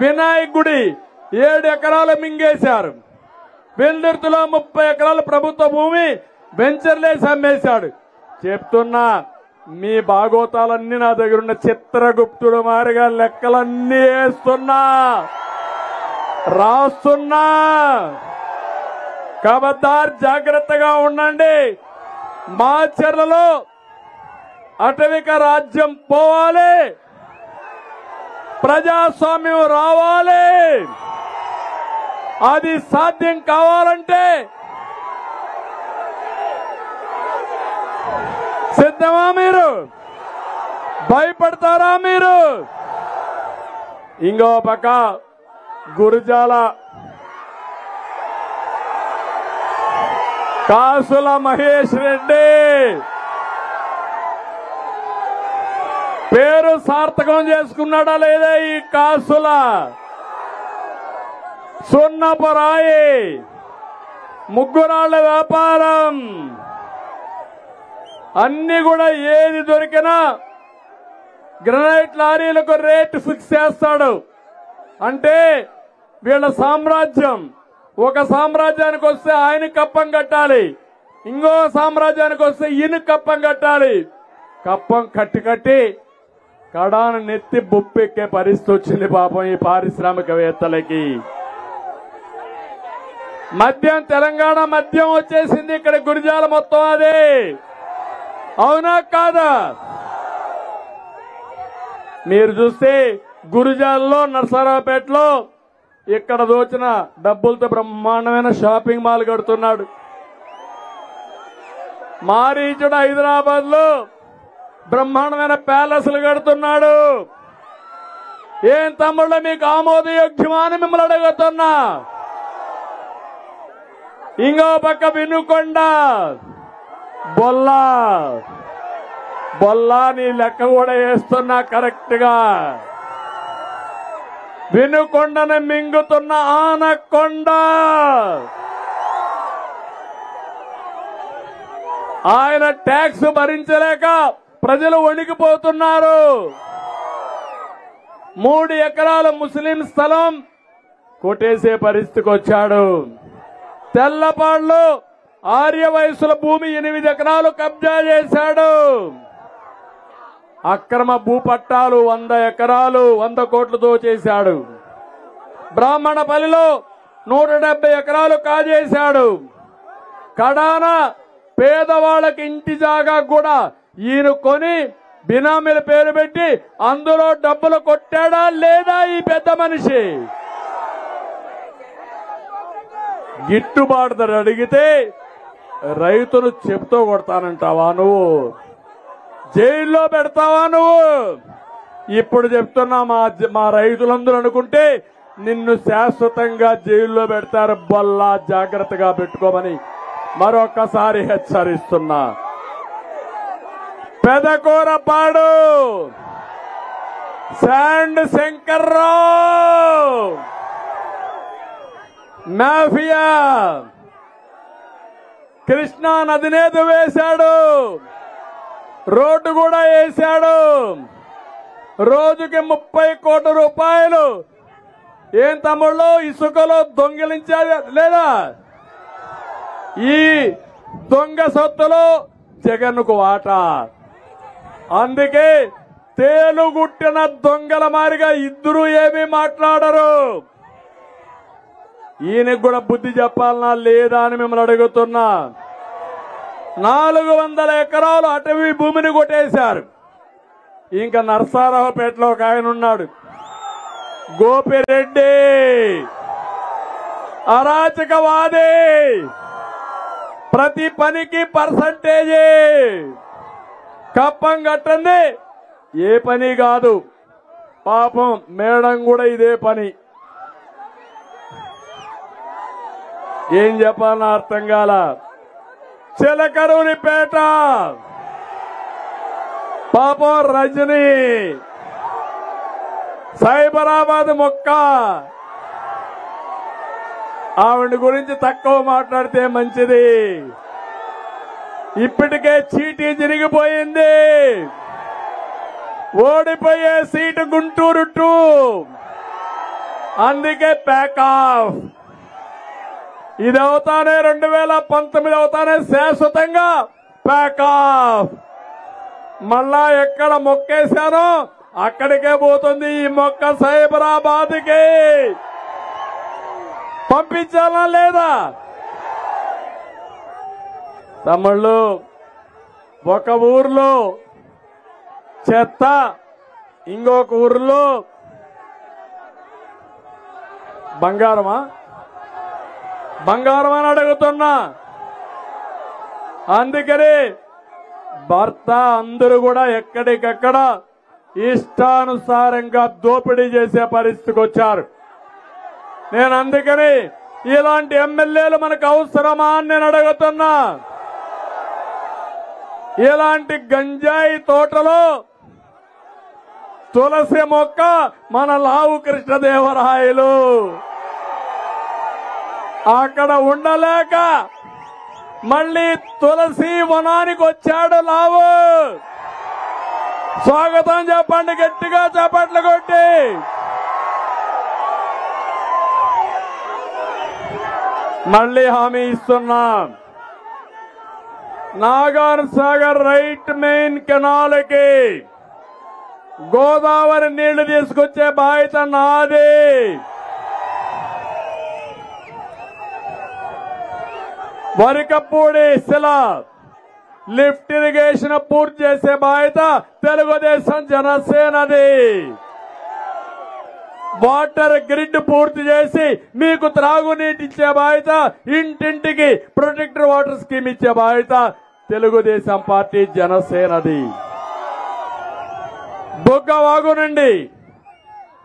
వినాయక్ గుడి 7 ఎకరాలు మింగేశారు. వెల్దుర్తిలో 30 ఎకరాల ప్రభుత్వ భూమి వెంచర్లేసి అమ్మేశాడు. చెప్తున్నా, మీ భాగోతాలన్నీ నా దగ్గర ఉన్న చిత్రగుప్తుడు మారిగా లెక్కలన్నీ వేస్తున్నా, రాస్తున్నా. ఖబర్దార్, జాగ్రత్తగా ఉండండి. మాచర్లలో అటవిక రాజ్యం పోవాలి, ప్రజాస్వామ్యం రావాలి. అది సాధ్యం కావాలంటే సిద్ధమా మీరు? భయపడతారా మీరు? ఇంకో పక్క గురజాల కాసుల మహేష్ రెడ్డి పేరు సార్థకం చేసుకున్నాడా లేదా? ఈ కాసుల సున్నపురాయి, ముగ్గురాళ్ల వ్యాపారం, అన్ని కూడా ఏది దొరికినా గ్రనైట్ లారీలకు రేటు ఫిక్స్ చేస్తాడు. అంటే వీళ్ళ సామ్రాజ్యం. ఒక సామ్రాజ్యానికి వస్తే ఆయన కప్పం కట్టాలి, ఇంకో సామ్రాజ్యానికి వస్తే ఈయన కప్పం కట్టాలి. కప్పం కట్టి కడాను నెత్తి బొప్పెక్కే పరిస్థితి వచ్చింది పాపం ఈ పారిశ్రామికవేత్తలకి. మద్యం, తెలంగాణ మద్యం వచ్చేసింది ఇక్కడ గురజాల మొత్తం. అదే అవునా కాదా? మీరు చూస్తే గురజాలలో, నర్సరావుపేటలో ఇక్కడ దోచిన డబ్బులతో బ్రహ్మాండమైన షాపింగ్ మాల్ కడుతున్నాడు. మారీచుడు హైదరాబాద్ లో బ్రహ్మాండమైన ప్యాలెస్లు కడుతున్నాడు. ఏం తమ్ముళ్ళు, మీకు ఆమోదయోగ్యమా అని మిమ్మల్ని అడుగుతున్నా. ఇంకో పక్క వినుకొండ, బొల్లా నీ లెక్క కూడా వేస్తున్నా కరెక్ట్ గా. వినుకొండను మింగుతున్న ఆనకొండ. ఆయన ట్యాక్స్ భరించలేక ప్రజలు వణికిపోతున్నారు. 3 ఎకరాల ముస్లిం స్థలం కొట్టేసే పరిస్థితికి వచ్చాడు. తెల్లపాడులో ఆర్య వయసుల భూమి 8 ఎకరాలు కబ్జా చేశాడు. అక్రమ భూపట్టాలు 100 ఎకరాలు 100 కోట్లతో చేశాడు. బ్రాహ్మణపల్లిలో 170 ఎకరాలు కాజేశాడు. కడాన పేదవాళ్ళకి ఇంటి జాగా కూడా ఈయన కొని బినామీల పేరు పెట్టి అందులో డబ్బులు కొట్టాడా లేదా ఈ పెద్ద మనిషి? గిట్టుబాటు ధర అడిగితే రైతులు చెప్తూ కొడతానంటావా నువ్వు? జైల్లో పెడతావా నువ్వు? ఇప్పుడు చెప్తున్నా మా రైతులందరూ అనుకుంటే నిన్ను శాశ్వతంగా జైల్లో పెడతారు. బొల్లా జాగ్రత్తగా పెట్టుకోమని మరొకసారి హెచ్చరిస్తున్నా. పెదకూరపాడు శాండ్ శంకర్రావు మాఫియా కృష్ణా నదినే వేశాడు. రోడ్డు కూడా వేశాడు. రోజుకి 30 కోట్ల రూపాయలు ఏం తమ్ముళ్ళు ఇసుకలో దొంగిలించారు లేదా? ఈ దొంగ సొత్తులో జగన్కు వాటా. అందుకే తేలుగుట్టిన దొంగల మారిగా ఇద్దరు ఏమీ మాట్లాడరు. ఈయనకు కూడా బుద్ధి చెప్పాలనా లేదా అని మిమ్మల్ని అడుగుతున్నా. 400 ఎకరాలు అటవీ భూమిని కొట్టేశారు. ఇంకా నరసారావుపేటలో ఒక ఆయన ఉన్నాడు, గోపిరెడ్డి, అరాచకవాది. ప్రతి పనికి పర్సంటేజీ. కప్పం కట్టండి ఏ పని కాదు. పాపం మేడం కూడా ఇదే పని. ఏం చెప్పాలన్నా అర్థం కాల. చిలకరూరిపేట పాపం రజని, సైబరాబాద్ మొక్క. ఆవిడ గురించి తక్కువ మాట్లాడితే మంచిది. ఇప్పటికే చీటీ జరిగిపోయింది. ఓడిపోయే సీటు గుంటూరు 2. అందుకే ప్యాక్ ఆఫ్. ఇది అవుతానే 2019 అవుతానే శాశ్వతంగా ప్యాక్ ఆఫ్. మళ్ళా ఎక్కడ మొక్కేశానో అక్కడికే పోతుంది ఈ మొక్క. సైబరాబాద్కి పంపించాలా లేదా? తమ్ముళ్ళు, ఒక ఊర్లో చెత్త, ఇంకొక ఊర్లో బంగారమా అని అడుగుతున్నా. అందుకని భర్త అందరూ కూడా ఎక్కడికక్కడ ఇష్టానుసారంగా దోపిడీ చేసే పరిస్థితికి వచ్చారు. నేను అందుకని ఇలాంటి ఎమ్మెల్యేలు మనకు అవసరమా అని నేను అడుగుతున్నా. ఇలాంటి గంజాయి తోటలో తులసి మొక్క మన లావు కృష్ణదేవరాయలు అక్కడ ఉండలేక మళ్ళీ తులసి వనానికి వచ్చాడు లావు. స్వాగతం చెప్పండి గట్టిగా, చప్పట్లు కొట్టి. మళ్ళీ హామీ ఇస్తున్నాం. నాగార్ సాగర్ రైట్ మెయిన్ కెనాల్కి గోదావరి నీళ్లు తీసుకొచ్చే బాధ్యత నాది. వరికపూడి శిలా లిఫ్ట్ ఇరిగేషన్ పూర్తి చేసే బాధ్యత తెలుగుదేశం జనసేనది. వాటర్ గ్రిడ్ పూర్తి చేసి మీకు త్రాగునీటి ఇచ్చే బాధ్యత, ఇంటింటికి ప్రొటెక్టర్ వాటర్ స్కీమ్ ఇచ్చే బాధ్యత తెలుగుదేశం పార్టీ జనసేనది. బుగ్గవాగు నుండి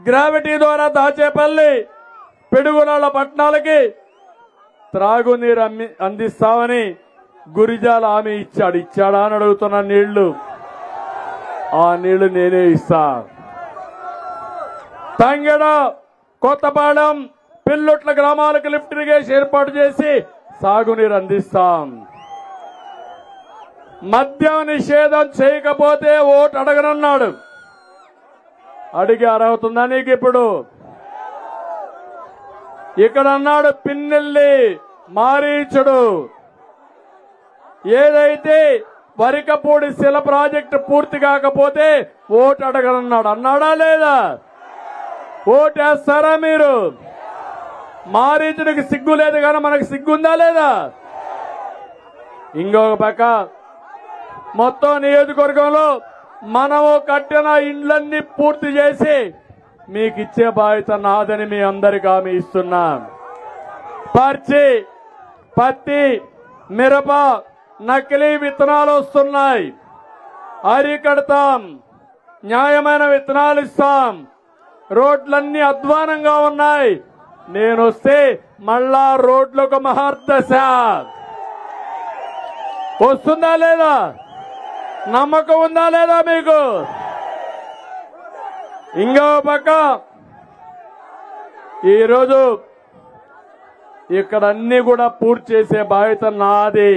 గ్రావిటీ ద్వారా దాచేపల్లి పిడుగురాళ్ల పట్టణాలకి త్రాగునీరు అందిస్తామని గురిజాల హామీ ఇచ్చాడా అని అడుగుతున్న నీళ్లు. ఆ నీళ్లు నేనే ఇస్తా. తంగెడ, కొత్తపాలెం, పిల్లుట్ల గ్రామాలకు లిఫ్ట్ ఇరిగేషన్ ఏర్పాటు చేసి సాగునీరు అందిస్తాం. మద్యం నిషేధం చేయకపోతే ఓటు అడగనన్నాడు. అడిగి అర్హతుందా నీకు? ఇప్పుడు ఇక్కడ అన్నాడు పిన్నెల్లి మారీచుడు, ఏదైతే వరికపూడి శిల ప్రాజెక్టు పూర్తి కాకపోతే ఓటు అడగనన్నాడు, అన్నాడా లేదా? ఓటేస్తారా మీరు? మారీచుడికి సిగ్గు లేదు కానీ మనకు సిగ్గుందా లేదా? ఇంకొక పక్క మొత్తం నియోజకవర్గంలో మనము కట్టిన ఇండ్లన్నీ పూర్తి చేసి మీకు ఇచ్చే బాధ్యత నాదని మీ అందరికీ హామీ ఇస్తున్నాం. పత్తి, మిరప, నకిలీ విత్తనాలు వస్తున్నాయి, అరికడతాం. న్యాయమైన విత్తనాలు ఇస్తాం. రోడ్లన్నీ అధ్వానంగా ఉన్నాయి. నేను వస్తే మళ్ళా రోడ్లకు మహర్దశ వస్తుందా లేదా? నమ్మకం ఉందా లేదా మీకు? ఇంకో పక్క ఈరోజు ఇక్కడ అన్ని కూడా పూర్తి చేసే బాధ్యత నాది.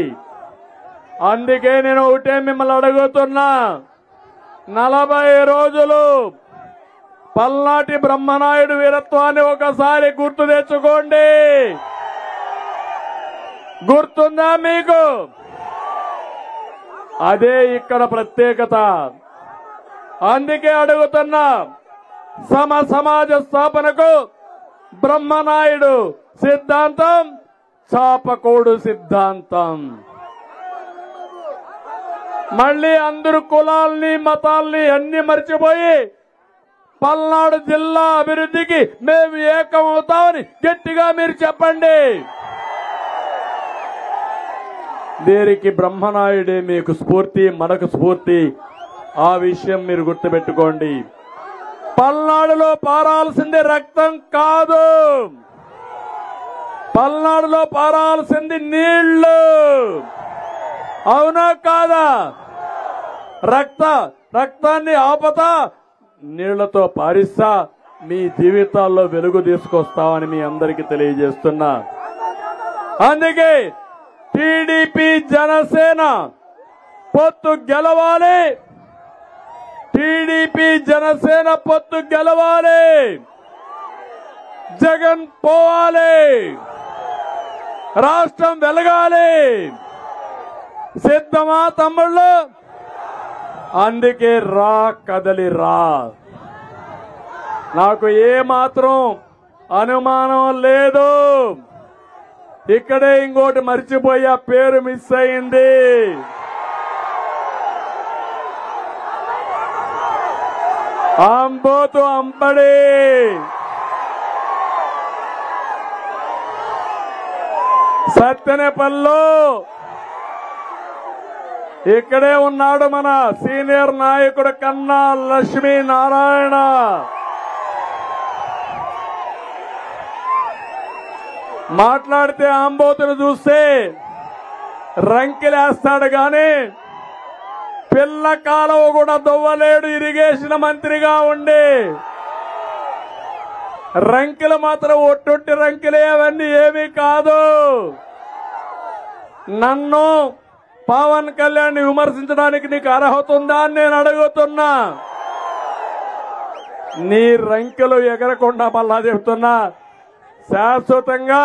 అందుకే నేను ఒకటే మిమ్మల్ని అడుగుతున్నా, 40 రోజులు పల్నాటి బ్రహ్మనాయుడు వీరత్వాన్ని ఒకసారి గుర్తు తెచ్చుకోండి. గుర్తుందా మీకు? అదే ఇక్కడ ప్రత్యేకత. అందుకే అడుగుతున్నా, సమాజ స్థాపనకు బ్రహ్మనాయుడు సిద్ధాంతం, చాపకోడు సిద్ధాంతం. మళ్ళీ అందరు కులాల్ని మతాల్ని అన్ని మర్చిపోయి పల్నాడు జిల్లా అభివృద్ధికి మేము ఏకమవుతామని గట్టిగా మీరు చెప్పండి. దీనికి బ్రహ్మనాయుడే మీకు స్ఫూర్తి, మనకు స్ఫూర్తి. ఆ విషయం మీరు గుర్తుపెట్టుకోండి. పల్నాడులో పారాల్సింది రక్తం కాదు, పల్నాడులో పారాల్సింది నీళ్లు. అవునా కాదా? రక్తాన్ని ఆపతా నీళ్లతో పారిస్తా మీ జీవితాల్లో వెలుగు తీసుకొస్తామని మీ అందరికీ తెలియజేస్తున్నా. అందుకే టీడీపీ జనసేన పొత్తు గెలవాలి, టీడీపీ జనసేన పొత్తు గెలవాలి, జగన్ పోవాలి, రాష్ట్రం వెలగాలి. సిద్ధమా తమ్ముళ్ళు? అందుకే రా, కదలి రా. నాకు ఏమాత్రం అనుమానం లేదు. ఇక్కడే ఇంకోటి మర్చిపోయా, పేరు మిస్ అయింది. అంబోతు అంబడి సత్తెనపల్లిలో ఇక్కడే ఉన్నాడు మన సీనియర్ నాయకుడు కన్నా లక్ష్మీనారాయణ. మాట్లాడితే అంబోతును చూస్తే రంకెలేస్తాడు గాని పిల్ల కాలువ కూడా దొవ్వలేడు. ఇరిగేషన్ మంత్రిగా ఉండి రంకెలు మాత్రం ఒట్టొట్టి రంకెలే, అవన్నీ ఏమీ కాదు. నన్ను పవన్ కళ్యాణ్ విమర్శించడానికి నీకు అర్హత ఉందా అని నేను అడుగుతున్నా. నీ రంకెలు ఎగరకుండా మళ్ళా చెప్తున్నా, శాశ్వతంగా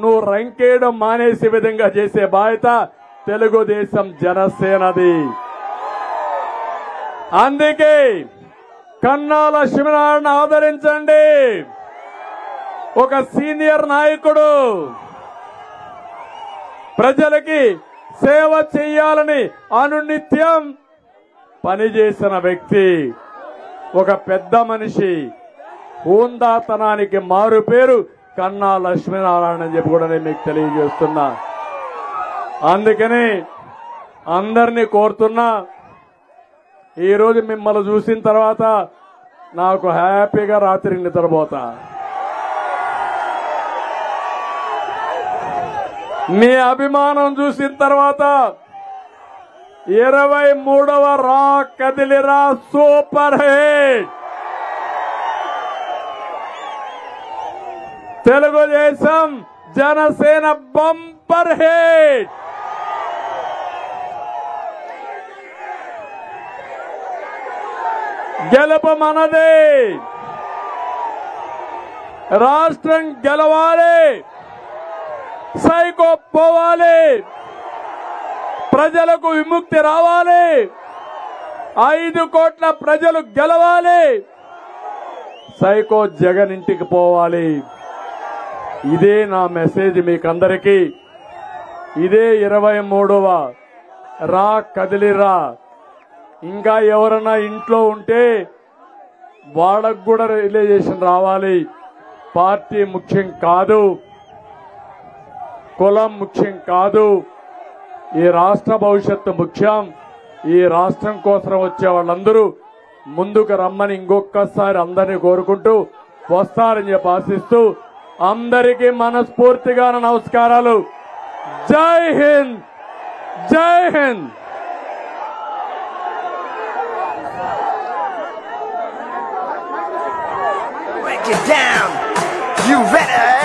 నువ్వు రంకేయడం మానేసే విధంగా చేసే బాధ్యత తెలుగుదేశం జనసేనది. అందుకే కన్నా లక్ష్మీనారాయణ ఆదరించండి. ఒక సీనియర్ నాయకుడు, ప్రజలకి సేవ చేయాలని అనునిత్యం పనిచేసిన వ్యక్తి, ఒక పెద్ద మనిషి, హోందాతనానికి మారు పేరు కన్నా లక్ష్మీనారాయణ అని చెప్పి కూడా నేను మీకు తెలియజేస్తున్నా. అందుకని అందరినీ కోరుతున్నా, ఈరోజు మిమ్మల్ని చూసిన తర్వాత నాకు హ్యాపీగా రాత్రి నిద్రపోతా. మీ అభిమానం చూసిన తర్వాత 23వ రా కదిలిరా super hit Telugu Desam Janasena bumper hit. గెలుపు మనదే. రాష్ట్రం గెలవాలి, సైకో పోవాలి, ప్రజలకు విముక్తి రావాలి, 5 కోట్ల ప్రజలు గెలవాలి, సైకో జగన్ ఇంటికి పోవాలి. ఇదే నా మెసేజ్ మీకందరికీ. ఇదే 23వ రా కదిలిరా. ఇంకా ఎవరన్నా ఇంట్లో ఉంటే వాళ్ళకు కూడా రియలైజేషన్ రావాలి. పార్టీ ముఖ్యం కాదు, కులం ముఖ్యం కాదు, ఈ రాష్ట్ర భవిష్యత్తు ముఖ్యం. ఈ రాష్ట్రం కోసం వచ్చే వాళ్ళందరూ ముందుకు రమ్మని ఇంకొకసారి అందరినీ కోరుకుంటూ వస్తారని చెప్పి ఆశిస్తూ అందరికీ మనస్ఫూర్తిగా నమస్కారాలు. జై హింద్, జై Hind. Break it down. You ready?